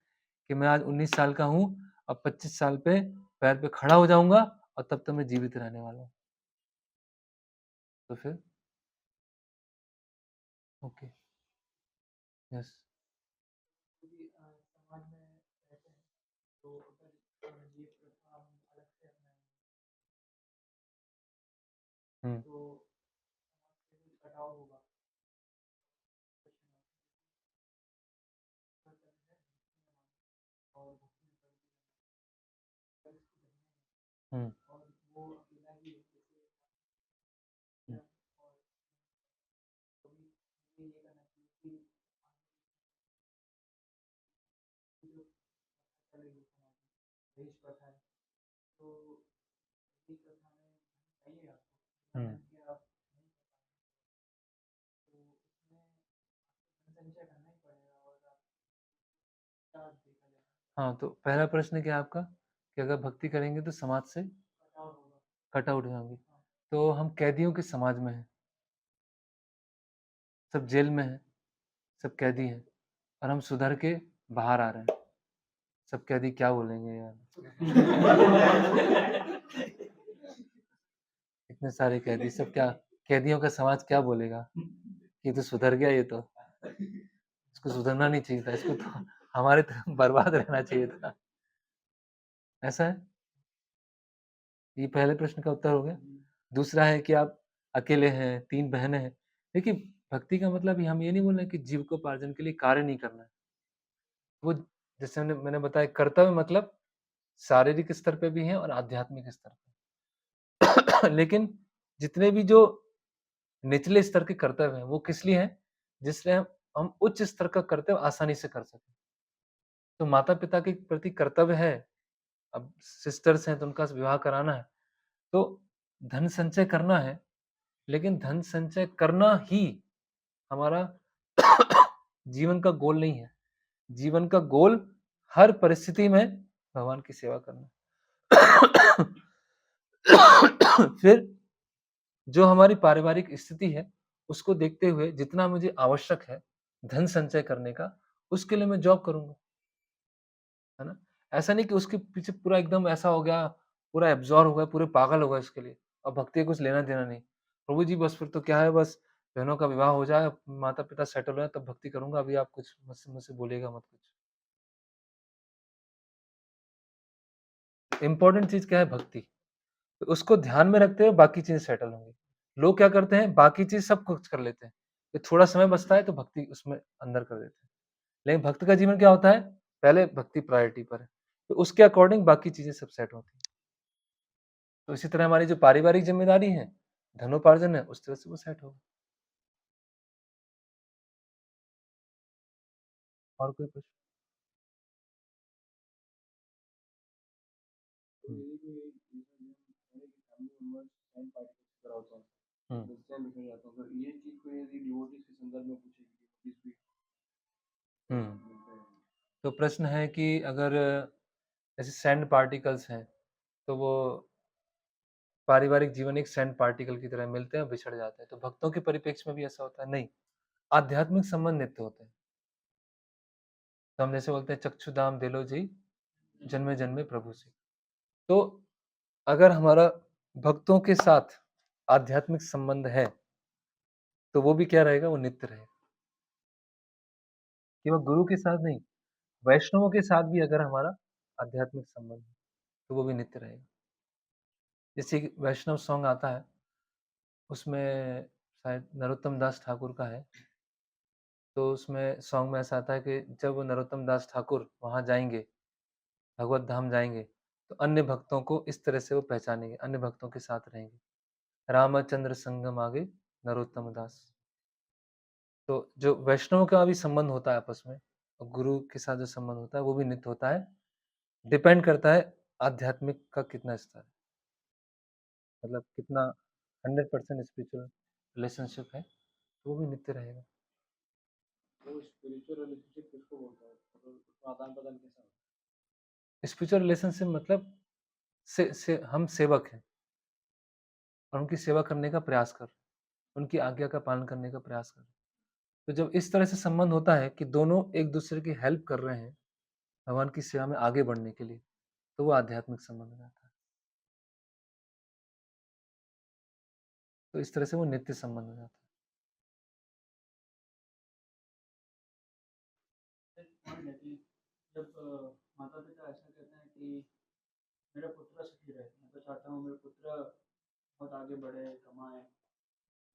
कि मैं आज 19 साल का हूँ और 25 साल पे पैर पे खड़ा हो जाऊंगा और तब तक मैं जीवित रहने वाला हूँ। तो फिर ओके, यस। क्योंकि समाज में रहते हैं तो अगर ये प्रथा हम अलग से अपनाएंगे हम्म तो समाज से भी कटाव होगा। और हम्म और वो अकेला ही जैसे हम्म, और कभी ये करना चाहिए कि जो चलेगी समाज में देश प्रथा है तो इस प्रथा में चाहिए आपको हम्म। कि आप नहीं कर पाएंगे तो उसमें संचय करना ही पड़ेगा और आप क्या देखा जाए हाँ, तो पहला प्रश्न क्या है आपका कि अगर भक्ति करेंगे तो समाज से कटाव होगा। कट आउट हो जाएंगे। हाँ तो हम कैदियों के समाज में हैं, सब जेल में हैं, सब कैदी हैं और हम सुधर के बाहर आ रहे हैं। सब कैदी क्या बोलेंगे यार, इतने सारे कैदी, सब क्या, कैदियों का समाज क्या बोलेगा कि तो सुधर गया, ये तो इसको सुधरना नहीं चाहिए था, इसको तो हमारे तरह बर्बाद रहना चाहिए था। ऐसा है। ये पहले प्रश्न का उत्तर हो गया। दूसरा है कि आप अकेले हैं, 3 बहनें हैं। देखिए, भक्ति का मतलब हम ये नहीं बोल रहे कि जीविकोपार्जन के लिए कार्य नहीं करना है। वो जैसे मैंने बताया, कर्तव्य मतलब शारीरिक स्तर पे भी है और आध्यात्मिक स्तर पे। लेकिन जितने भी जो निचले स्तर के कर्तव्य हैं, वो किस लिए हैं? जिससे हम उच्च स्तर का कर्तव्य आसानी से कर सकें। तो माता-पिता के प्रति कर्तव्य है, अब सिस्टर्स हैं तो उनका विवाह कराना है, तो धन संचय करना है, लेकिन धन संचय करना ही हमारा जीवन का गोल नहीं है। जीवन का गोल हर परिस्थिति में भगवान की सेवा करना। फिर जो हमारी पारिवारिक स्थिति है, उसको देखते हुए जितना मुझे आवश्यक है धन संचय करने का, उसके लिए मैं जॉब करूँगा, है ना? ऐसा नहीं कि उसके पीछे पूरा एकदम ऐसा हो गया, पूरा एब्ज़ॉर्ब हो गया, पूरे पागल हो गए इसके लिए, अब भक्ति का कुछ लेना-देना नहीं। प्रभु जी बस फिर तो क्या है, बस बहनों का विवाह हो जाए, माता-पिता सेटल हो जाए तब भक्ति करूँगा, अभी आप कुछ मुझसे बोलिएगा मत कुछ। इम्पोर्टेंट चीज़ क्या है? भक्ति। तो उसको ध्यान में रखते हुए बाकी चीज़ें सेटल होंगी। लोग क्या करते हैं, बाकी चीज़ सब कुछ कर लेते हैं। फिर थोड़ा समय बचता है तो भक्ति उसमें अंदर कर देते हैं। लेकिन भक्त का जीवन क्या होता है? पहले भक्ति प्रायोरिटी पर है। तो उसके अकॉर्डिंग बाकी चीज़ें सब सेट होती हैं। तो इसी तरह हमारी जो पारिवारिक ज़िम्मेदारी है, धनोपार्जन है, उस तरह से वो सेट होगा। और कोई प्रश्न? तो हुँ, यही कोई हमारे फैमिली मेंबर्स टाइम पार्टी कराता हूँ हुँ, क्रिश्चियन लिखा जाता हूँ, तो ये चीज़ कोई यदि डिवोटीज के संदर्भ में पूछेगी कि किस भी हुँ। मिलते हैं। तो प्रश्न है कि अगर जैसे सैंड पार्टिकल्स हैं, तो वो पारिवारिक जीवन एक सैंड पार्टिकल की तरह मिलते हैं और बिछड़ जाते हैं। तो भक्तों के परिप्रेक्ष्य में भी ऐसा होता है? नहीं, आध्यात्मिक संबंध नित्य होते हैं। तो हम जैसे बोलते हैं चक्षुदाम दिलो जी, जन्मे जन्मे प्रभु से। तो अगर हमारा भक्तों के साथ आध्यात्मिक संबंध है, तो वो भी क्या रहेगा? वो नित्य रहेगा। केवल गुरु के साथ नहीं, वैष्णवों के साथ भी अगर हमारा आध्यात्मिक संबंध है, तो वो भी नित्य रहेगा। जैसे एक वैष्णव सॉन्ग आता है, उसमें शायद नरोत्तम दास ठाकुर का है, तो उसमें सॉन्ग में ऐसा आता है कि जब वो नरोत्तम दास ठाकुर वहाँ जाएँगे, भगवत धाम जाएँगे, तो अन्य भक्तों को इस तरह से वो पहचानेंगे, अन्य भक्तों के साथ रहेंगे। रामचंद्र संगम आगे नरोत्तम दास। तो जो वैष्णव का भी संबंध होता है आपस में, और गुरु के साथ जो संबंध होता है, वो भी नित्य होता है। डिपेंड करता है आध्यात्मिक का कितना स्तर है, मतलब कितना 100% स्पिरिचुअल रिलेशनशिप है, तो वो भी नित्य रहेगा। तो स्पिरिचुअल रिलेशनशिप किसको बोलता है, मतलब उसका आदान प्रदान कैसा होता स्पिरिचुअल रिलेशनशिप मतलब से हम सेवक हैं और उनकी सेवा करने का प्रयास कर रहे हैं, उनकी आज्ञा का पालन करने का प्रयास कर रहे हैं। तो जब इस तरह से संबंध होता है कि दोनों एक दूसरे की हेल्प कर रहे हैं भगवान की सेवा में आगे बढ़ने के लिए, तो वो आध्यात्मिक संबंध रहता है। तो इस तरह से वो नित्य संबंध हो जाता एक पॉइंट है कि जब माता पिता ऐसा कहते हैं कि मेरा पुत्र सुखी रहे, मैं तो चाहता हूँ मेरा पुत्र बहुत आगे बढ़े, कमाए।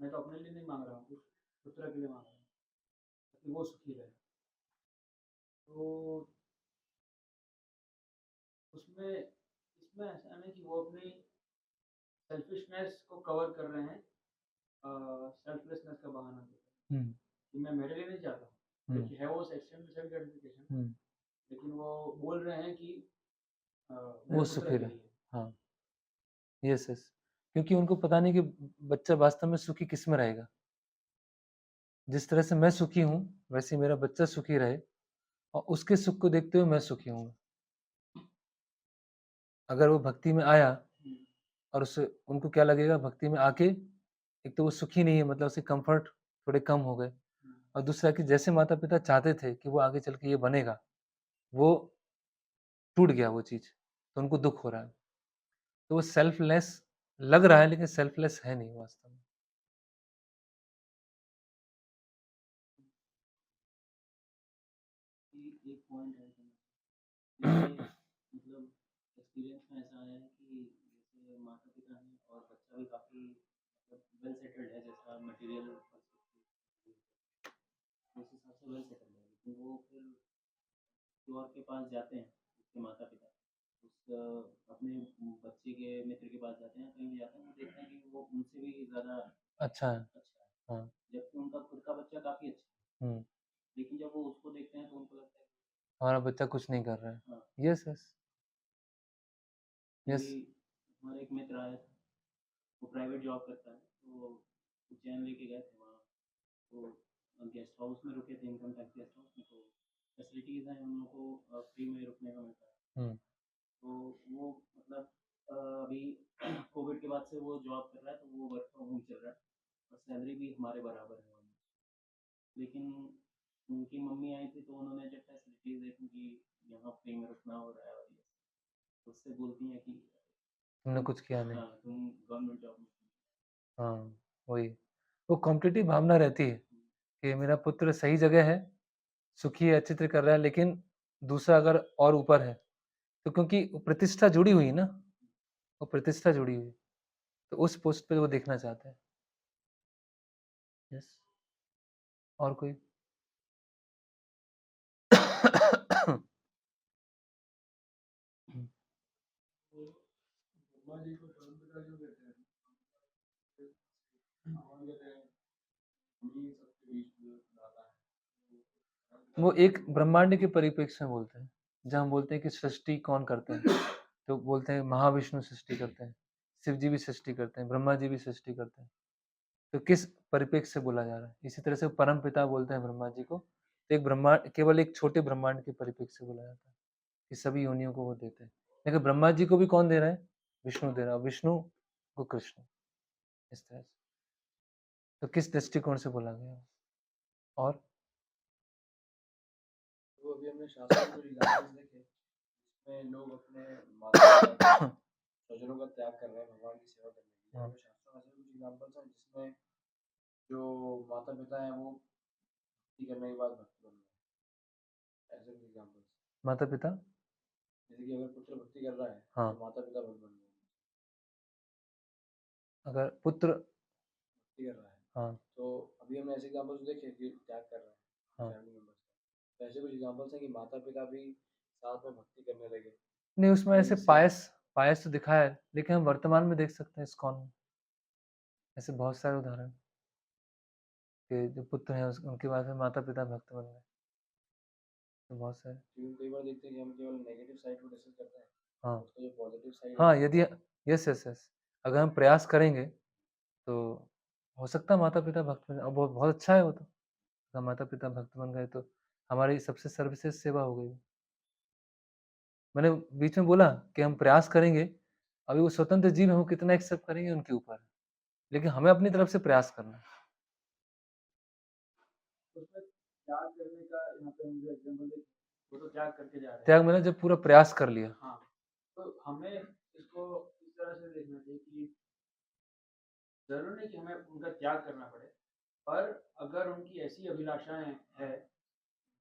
मैं तो अपने लिए नहीं मांग रहा हूँ, कुछ पुत्र के लिए मांग रहा हूँ ताकि वो सुखी रहे। तो उसमें इसमें ऐसा नहीं कि वो अपनी सेल्फिशनेस को कवर कर रहे हैं सेल्फलेसनेस का बहाना देकर है। कि मैं मेरे लिए नहीं चाहता हूँ, हम्म, देखिए है वो एक्सट्रीम सेल्फ ग्रेटिफिकेशन, हम्म, लेकिन वो बोल रहे हैं कि वो मेरे पुत्र सुखी के रहे। लिए। हाँ, यस यस, क्योंकि उनको पता नहीं कि बच्चा वास्तव में सुखी किस में रहेगा। जिस तरह से मैं सुखी हूँ वैसे ही मेरा बच्चा सुखी रहे, और उसके सुख को देखते हुए मैं सुखी हूँ। अगर वो भक्ति में आया हम्म, और उससे उनको क्या लगेगा, भक्ति में आके एक तो वो सुखी नहीं है, मतलब उसके कंफर्ट थोड़े कम हो गए, हम्म, और दूसरा कि जैसे माता पिता चाहते थे कि वो आगे चल के ये बनेगा, वो टूट गया वो चीज, तो उनको दुख हो रहा है। तो वो सेल्फलेस लग रहा है लेकिन सेल्फलेस है नहीं वास्तव में। कि एक पॉइंट है कि जैसे मतलब एक्सपीरियंस में ऐसा आया है कि जैसे माता पिता हैं और बच्चा भी काफ़ी मतलब वेल सेटल्ड है, जैसा मटेरियल उस हिसाब से वेल सेटल्ड है, लेकिन वो फिर किसी और के पास जाते हैं, उसके माता पिता उस अपने बच्चे के मित्र के पास जाते हैं, कहीं भी जाते हैं, वो देखते हैं कि वो उनसे भी ज़्यादा अच्छा है। अच्छा है, हाँ। जबकि उनका खुद का बच्चा काफ़ी अच्छा है। हम्म। लेकिन जब वो उसको देखते हैं तो उनको लगता है हमारा बच्चा कुछ नहीं कर रहा है। हाँ, यस यस अभी यस। हमारे एक मित्र आया था, वो प्राइवेट जॉब करता है, तो उज्जैन लेके गए थे वहाँ, तो गेस्ट हाउस में रुके थे, इनकम टैक्स गेस्ट हाउस में, तो फैसिलिटीज़ हैं उन लोगों को फ्री में रुकने का मिलता है। हम्म। तो वो मतलब अभी कोविड के बाद से वो जॉब कर रहा है, तो वो वर्क फ्रॉम होम चल रहा है और सैलरी भी हमारे बराबर है almost। लेकिन उनकी मम्मी आई थी, तो उन्होंने जब फैसिलिटीज़ देखी कि यहाँ फ्री में रुकना हो रहा है और ये सब, तो उससे बोलती हैं कि तुमने तुम कुछ किया नहीं। हाँ तुम गवर्नमेंट जॉब में हाँ, वही, वो कॉम्पिटिटिव भावना रहती है कि मेरा पुत्र सही जगह है, सुखी है, अच्छी तरह कर रहा है, लेकिन दूसरा अगर और ऊपर है, तो क्योंकि वो प्रतिष्ठा जुड़ी हुई है ना, वो प्रतिष्ठा जुड़ी हुई है, तो उस पोस्ट पे वो देखना चाहते हैं। यस। और कोई? तो ब्रह्मा जी को परम पिता जो कहते हैं, भगवान कहते हैं हम ही सबके बीच में दाता है, तो परम पिता वो जो एक ब्रह्मांड के परिप्रेक्ष्य में बोलते हैं, जहाँ हम बोलते हैं कि सृष्टि कौन करते हैं, तो बोलते हैं महाविष्णु सृष्टि करते हैं, शिव जी भी सृष्टि करते हैं, ब्रह्मा जी भी सृष्टि करते हैं। तो किस परिप्रेक्ष्य से बोला जा रहा है? इसी तरह से परम पिता बोलते हैं ब्रह्मा जी को, तो एक ब्रह्मांड, केवल एक छोटे ब्रह्मांड के परिप्रेक्ष्य से बोला जाता है कि सभी योनियों को वो देते हैं। लेकिन ब्रह्मा जी को भी कौन दे रहा है? विष्णु दे रहा है, और विष्णु को कृष्ण, इस तरह से। तो किस दृष्टिकोण से बोला गया? और तो अभी हमने शास्त्रों में कुछ एग्जाम्पल्स देखे जिसमें लोग अपने माता पिता के स्वजनों का त्याग कर रहे हैं भगवान की सेवा करने के लिए। हाँ, हमें शास्त्रों में ऐसे कुछ एग्जाम्पल्स हैं जिसमें जो माता पिता हैं वो भक्ति करने के बाद भक्त बन गए, ऐसे कुछ एग्जाम्पल्स। माता पिता, जैसे कि अगर पुत्र भक्ति कर रहा है हाँ, तो माता पिता भक्त बन गए, अगर पुत्र, भक्ति कर रहा है। हाँ तो अभी हमने ऐसे एग्जाम्पल्स देखे कि त्याग कर रहा है हाँ, फैमिली मेम्बर्स का, तो ऐसे कुछ एग्जाम्पल्स हैं कि माता पिता भी साथ में भक्ति करने लगे, नहीं उसमें लेकिन ऐसे इससे पायस, पायस तो दिखाया है, लेकिन हम वर्तमान में देख सकते हैं इस्कॉन में ऐसे बहुत सारे उदाहरण कि जो पुत्र हैं उनके बाद में माता पिता भक्त बन गए, तो बहुत सारे। क्योंकि कई बार देखते हैं कि हम केवल नेगेटिव साइड को डिस्कस करते हैं, हाँ उसका जो पॉजिटिव साइड है हाँ, वो यदि, बहुत यस यस यस, अगर हम प्रयास करेंगे तो हो सकता है माता पिता भक्त बन जाए, और बहुत बहुत अच्छा है वो तो। अगर माता पिता भक्त बन गए तो हमारी सबसे सर्वश्रेष्ठ सेवा हो गई। मैंने बीच में बोला कि हम प्रयास करेंगे, अभी वो स्वतंत्र जीव है, वो कितना एक्सेप्ट करेंगे उनके ऊपर है, लेकिन हमें अपनी तरफ से प्रयास करना है। उसमें त्याग करने का यहाँ पे हम जो एग्जाम्पल देखें वो तो त्याग करके जा रहे हैं। त्याग मैंने जब पूरा प्रयास कर लिया। हाँ, तो हमें इसको इस तरह से देखना चाहिए कि ज़रूरी नहीं कि हमें उनका त्याग करना पड़े, पर अगर उनकी ऐसी अभिलाषाएँ हैं,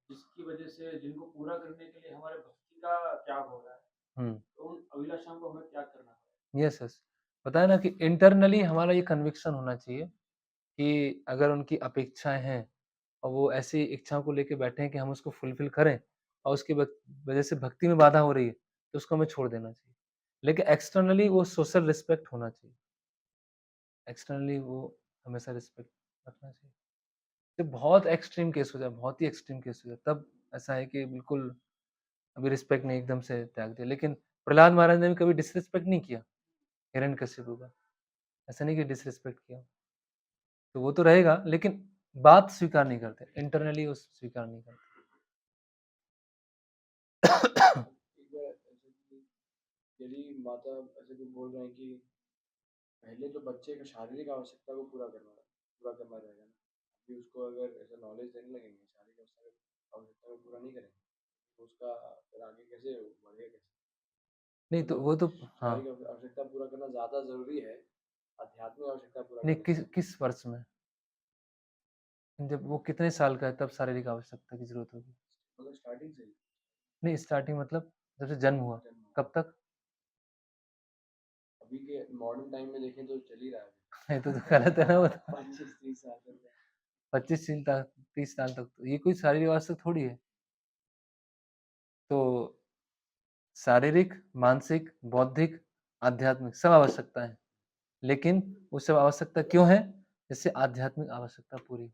जिसकी वजह से जिनको पूरा करने के लिए हमारे भक्ति का त्याग हो रहा है, हुँ। तो उन अभिलाषाओं को हमें त्याग करना पड़ेगा। Yes, yes. बताया ना कि इंटरनली हमारा ये कन्विक्शन होना चाहिए कि अगर उनकी अपेक्षाएँ हैं और वो ऐसी इच्छाओं को लेके बैठे हैं कि हम उसको फुलफ़िल करें और उसकी वजह से भक्ति में बाधा हो रही है, तो उसको हमें छोड़ देना चाहिए। लेकिन एक्सटर्नली वो सोशल रिस्पेक्ट होना चाहिए। एक्सटर्नली वो हमेशा रिस्पेक्ट रखना चाहिए। जब बहुत एक्सट्रीम केस हो जाए, बहुत ही एक्सट्रीम केस हो जाए, तब ऐसा है कि बिल्कुल अभी रिस्पेक्ट नहीं एकदम से त्याग दिया। लेकिन प्रहलाद महाराज ने भी कभी डिसरिस्पेक्ट नहीं किया हिरण्यकशिपु का। ऐसा नहीं कि डिसरिस्पेक्ट किया। तो वो तो रहेगा लेकिन बात स्वीकार नहीं करते, इंटरनली वो स्वीकार नहीं करते। एक बार ऐसे कि यदि माता ऐसे भी बोल रहे हैं कि पहले तो बच्चे का शारीरिक आवश्यकता को पूरा करना रहेगा ना। अभी उसको अगर ऐसा नॉलेज देने लगेंगे, शारीरिक आवश्यकता को पूरा नहीं करेंगे, तो उसका फिर आगे कैसे बढ़ेगा कैसे? नहीं तो वो मतलब तो हाँ, शारीरिक आवश्यकता पूरा करना ज़्यादा ज़रूरी है, आध्यात्मिक आवश्यकता पूरा नहीं करने किस से। किस वर्ष में? जब वो कितने साल का है तब शारीरिक आवश्यकता की ज़रूरत होगी? मतलब स्टार्टिंग से ही नहीं स्टार्टिंग मतलब जब से जन्म हुआ, जन्म कब तक? अभी के मॉडर्न टाइम में देखें तो चल ही रहा है। नहीं तो गलत है ना वो तो। 25-30 साल तक। 25 सील तक 30 साल तक तो ये कोई शारीरिक आवश्यकता थोड़ी है। तो शारीरिक, मानसिक, बौद्धिक, आध्यात्मिक सब आवश्यकता है। लेकिन वो सब आवश्यकता क्यों है? जिससे आध्यात्मिक आवश्यकता पूरी हो।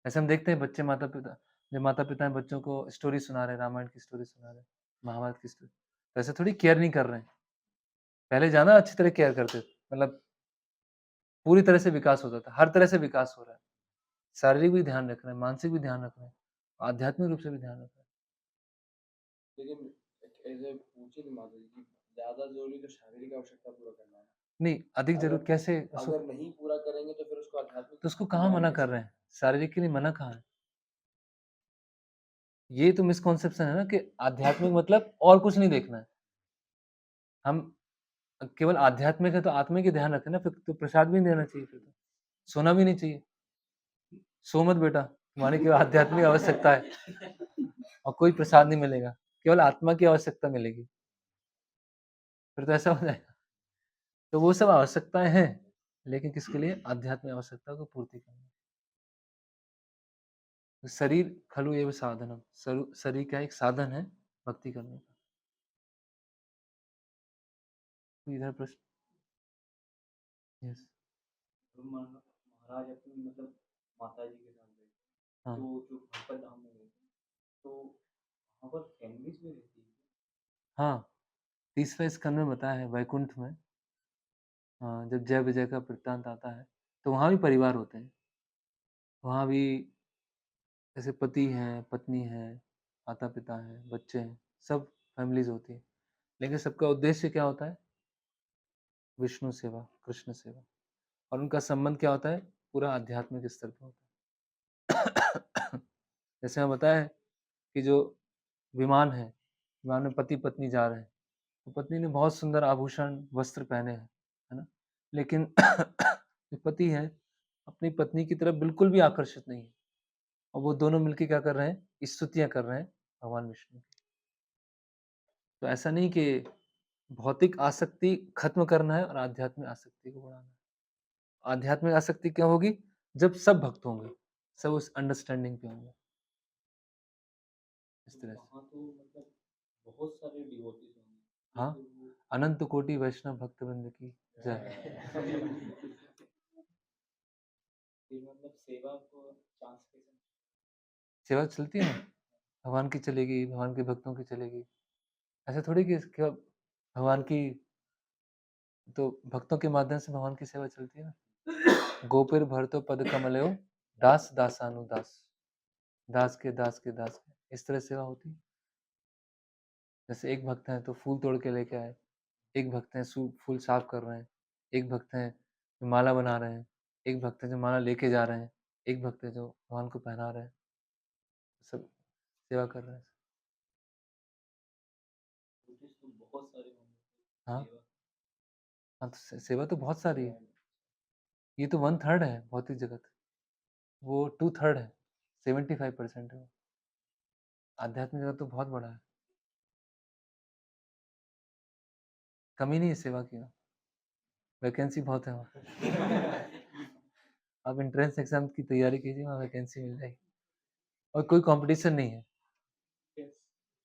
ऐसे हम देखते हैं बच्चे माता-पिता जब माता-पिता बच्चों को स्टोरी सुना रहे हैं, रामायण की स्टोरी सुना रहे हैं, महाभारत की स्टोरी, तो ऐसे थोड़ी केयर नहीं कर रहे हैं। पहले ज़्यादा अच्छी तरह केयर करते थे। मतलब पूरी तरह से विकास होता था, हर तरह से विकास हो रहा है। शारीरिक भी ध्यान रख रहे हैं, मानसिक भी ध्यान रख रहे हैं, आध्यात्मिक रूप से भी ध्यान रख रहे हैं। लेकिन ऐसे पूछे कि माता जी कि ज़्यादा ज़रूरी तो शारीरिक आवश्यकता पूरा करना है। नहीं, अधिक ज़रूर अगर कैसे उसको अगर नहीं पूरा करेंगे तो फिर उसको आध्यात्मिक तो उसको कहाँ मिलाएँगे मना कर कैसे? रहे हैं? शारीरिक के लिए मना कहाँ है? ये तो मिसकॉन्सेप्शन है ना कि आध्यात्मिक मतलब और कुछ नहीं देखना है। हम केवल आध्यात्मिक है तो आत्मा की ध्यान रखें ना, फिर तो प्रसाद भी नहीं देना चाहिए फिर तो। सोना भी नहीं चाहिए। सो मत बेटा, तुम्हारी केवल आध्यात्मिक आवश्यकता है और कोई प्रसाद नहीं मिलेगा, केवल आत्मा की आवश्यकता मिलेगी। फिर तो ऐसा हो जाएगा। तो वो सब आवश्यकताएँ हैं, लेकिन किसके लिए? आध्यात्मिक आवश्यकता को पूर्ति करने। तो शरीर खलु एव साधनम, शरीर क्या एक साधन है भक्ति करने का। तो इधर प्रश्न यस तो महाराज अपनी मतलब माता जी के साथ गए हाँ तो जो भगवत धाम में गए थे तो वहाँ पर फैमिलीज में रहती है। हाँ, तीसरा स्कंद में बताया है वैकुंठ में जब जय विजय का वृत्तांत आता है, तो वहाँ भी परिवार होते हैं। वहाँ भी जैसे पति हैं, पत्नी है, माता-पिता हैं, बच्चे हैं, सब फैमिलीज़ होती है। लेकिन सबका उद्देश्य क्या होता है? विष्णु सेवा, कृष्ण सेवा और उनका संबंध क्या होता है? पूरा आध्यात्मिक स्तर पे होता है। जैसे मैं बताया कि जो विमान है, विमान में पति-पत्नी जा रहे हैं, तो पत्नी ने बहुत सुंदर आभूषण, वस्त्र पहने हैं, है ना? लेकिन जो पति है, अपनी पत्नी की तरफ बिल्कुल भी आकर्षित नहीं है और वो दोनों मिलके क्या कर रहे हैं? स्तुतियाँ कर रहे हैं भगवान विष्णु की। तो ऐसा नहीं कि भौतिक आसक्ति खत्म करना है और आध्यात्मिक आसक्ति को बढ़ाना है। आध्यात्मिक आसक्ति क्या होगी? जब सब भक्त होंगे, सब उस अंडरस्टैंडिंग पे होंगे। इस तो तरह से। वहाँ तो मतलब बहुत सारे डिवोटीज होंगे हाँ, फिर वो अनंत कोटि वैष्णव भक्तवृंद की जय। फिर मतलब सेवा को चांस कैसे सेवा चलती है ना, भगवान की चलेगी, भगवान के भक्तों की चलेगी। ऐसा थोड़ी कि क्या भगवान की तो भक्तों के माध्यम से भगवान की सेवा चलती है ना। गोपिर भरतो पद कमलयो दास दासानुदास, दास के दास के दास के, इस तरह सेवा होती है। जैसे एक भक्त हैं तो फूल तोड़ के लेके आए, एक भक्त हैं फूल साफ कर रहे हैं, एक भक्त हैं जो माला बना रहे हैं, एक भक्त हैं जो माला लेके जा रहे हैं, एक भक्त है जो भगवान को पहना रहे हैं, सब सेवा कर रहे हैं। डिवोटीज तो बहुत सारे होंगे हाँ सेवा हाँ तो सेवा तो बहुत सारी है। ये तो 1/3 है भौतिक जगत, वो 2/3 है, 75% है वो। आध्यात्मिक जगत तो बहुत बड़ा है, कमी नहीं है सेवा की, वैकेंसी बहुत है वहाँ। आप एंट्रेंस एग्जाम की तैयारी कीजिए, वहाँ वैकेंसी मिल जाएगी, और कोई कंपटीशन नहीं है।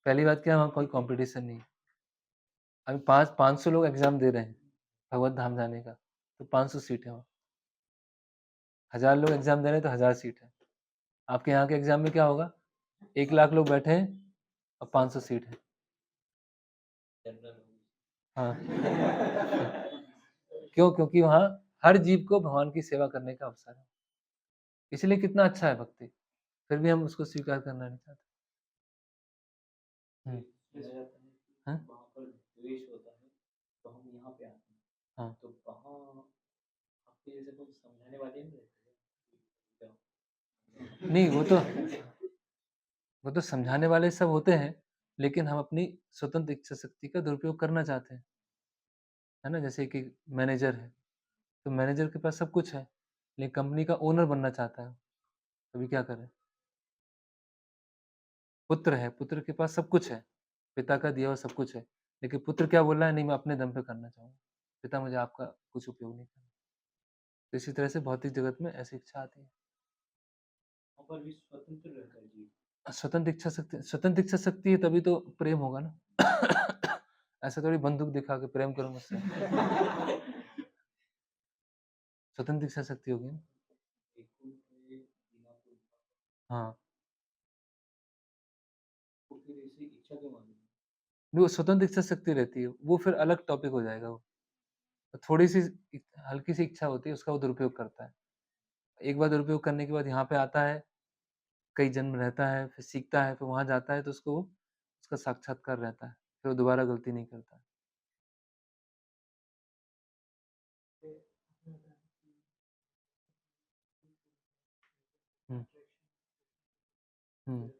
पहली बात क्या है, वहाँ कोई कंपटीशन नहीं है। अभी 500 लोग एग्जाम दे रहे हैं भगवत धाम जाने का, तो 500 सीट है वहाँ। 1000 लोग एग्जाम दे रहे हैं तो 1000 सीट है। आपके यहाँ के एग्जाम में क्या होगा, 1 लाख लोग बैठे हैं और 500 सीट है। हाँ। क्यों? क्योंकि वहाँ हर जीव को भगवान की सेवा करने का अवसर है, इसलिए कितना अच्छा है भक्ति, फिर भी हम उसको स्वीकार करना नहीं चाहते। सुना जाता है कि हाँ? वहाँ पर द्वेष होता है, तो हम यहाँ पे आते हैं, हाँ। तो वहाँ आपके जैसे कोई समझाने वाले नहीं रहते हैं? नहीं, वो तो समझाने वाले सब होते हैं, लेकिन हम अपनी स्वतंत्र इच्छा शक्ति का दुरुपयोग करना चाहते हैं, है ना? जैसे कि मैनेजर है, तो मैनेजर के पास सब कुछ है, लेकिन कंपनी का ओनर बनना चाहता है, अभी क्या करें? पुत्र है, पुत्र के पास सब कुछ है, पिता का दिया हुआ सब कुछ है, लेकिन पुत्र क्या बोल रहा है, नहीं मैं अपने दम पे करना चाहूँगा, पिता मुझे आपका कुछ उपयोग नहीं करना। तो इसी तरह से भौतिक जगत में ऐसी इच्छा आती है। वहाँ पर भी स्वतंत्र रहता है जीव। स्वतंत्र इच्छा शक्ति है तभी तो प्रेम होगा ना। ऐसा थोड़ी बंदूक दिखा के प्रेम करो मुझसे। स्वतंत्र इच्छा शक्ति होगी ना। एक फूल पे बिना फूल का, हाँ, तो फिर ऐसी इच्छा क्यों मांगी? वो स्वतंत्र इच्छा शक्ति रहती है, वो फिर अलग टॉपिक हो जाएगा वो। थोड़ी सी हल्की सी इच्छा होती है, उसका वो दुरुपयोग करता है। एक बार दुरुपयोग करने के बाद यहाँ पे आता है, कई जन्म रहता है, फिर सीखता है, फिर वहाँ जाता है तो उसको उसका साक्षात्कार रहता है, फिर वो दोबारा गलती नहीं करता है। हुँ, हुँ।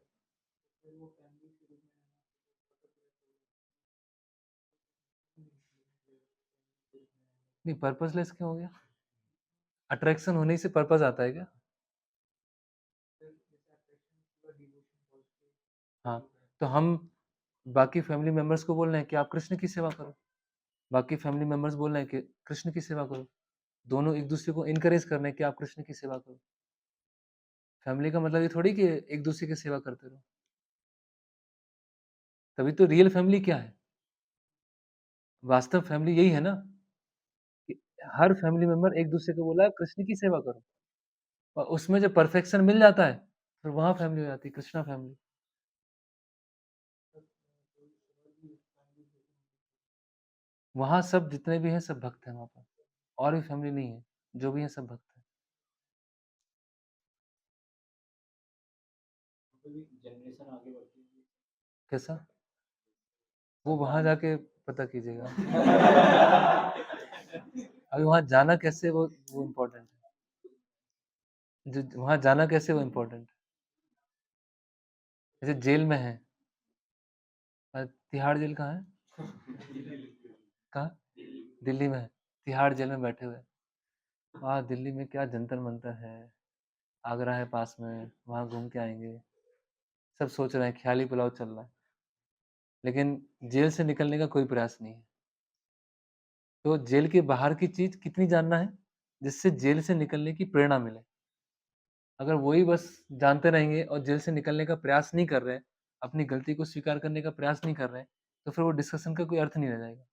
नहीं, पर्पसलेस क्यों हो गया? अट्रैक्शन होने से पर्पस आता है क्या? हाँ, तो हम बाकी फैमिली मेंबर्स को बोल रहे हैं कि आप कृष्ण की सेवा करो, बाकी फैमिली मेंबर्स बोल रहे हैं कि कृष्ण की सेवा करो। दोनों एक-दूसरे को एनकरेज कर रहे हैं कि आप कृष्ण की सेवा करो। फैमिली का मतलब ये थोड़ी कि एक-दूसरे की सेवा करते रहो। तभी तो रियल फैमिली क्या है? वास्तव फैमिली यही है ना कि हर फैमिली मेंबर एक-दूसरे को बोला है कृष्ण की सेवा करो, और उसमें जब परफेक्शन मिल जाता है, फिर वहाँ फैमिली हो जाती है, कृष्णा फैमिली। वहाँ सब जितने भी हैं सब भक्त हैं वहाँ पर, और भी फैमिली नहीं है, जो भी हैं सब भक्त हैं। कभी जनरेशन आगे बढ़ती है। कैसा? वो वहाँ जाके पता कीजिएगा। अभी वहाँ जाना कैसे वो इम्पोर्टेंट है। जो वहाँ जाना कैसे वो इम्पोर्टेंट है। जैसे जेल में है, तिहाड़ जेल कहाँ है? कहाँ? दिल्ली में है। तिहाड़ जेल में बैठे हुए हैं। वहाँ दिल्ली में क्या जंतर मंतर है, आगरा है पास में, वहाँ घूम के आएंगे। सब सोच रहे हैं, ख्याली पुलाव चल रहा है, लेकिन जेल से निकलने का कोई प्रयास नहीं है। तो जेल के बाहर की चीज कितनी जानना है, जिससे जेल से निकलने की प्रेरणा मिले। अगर वही बस जानते रहेंगे और जेल से निकलने का प्रयास नहीं कर रहे हैं, अपनी गलती को स्वीकार करने का प्रयास नहीं कर रहे हैं, तो फिर वो डिस्कशन का कोई अर्थ नहीं रह जाएगा।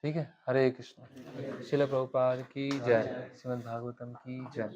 ठीक है, हरे कृष्ण। श्रील प्रभुपाद की जय, श्रीमद् भागवतम की जय।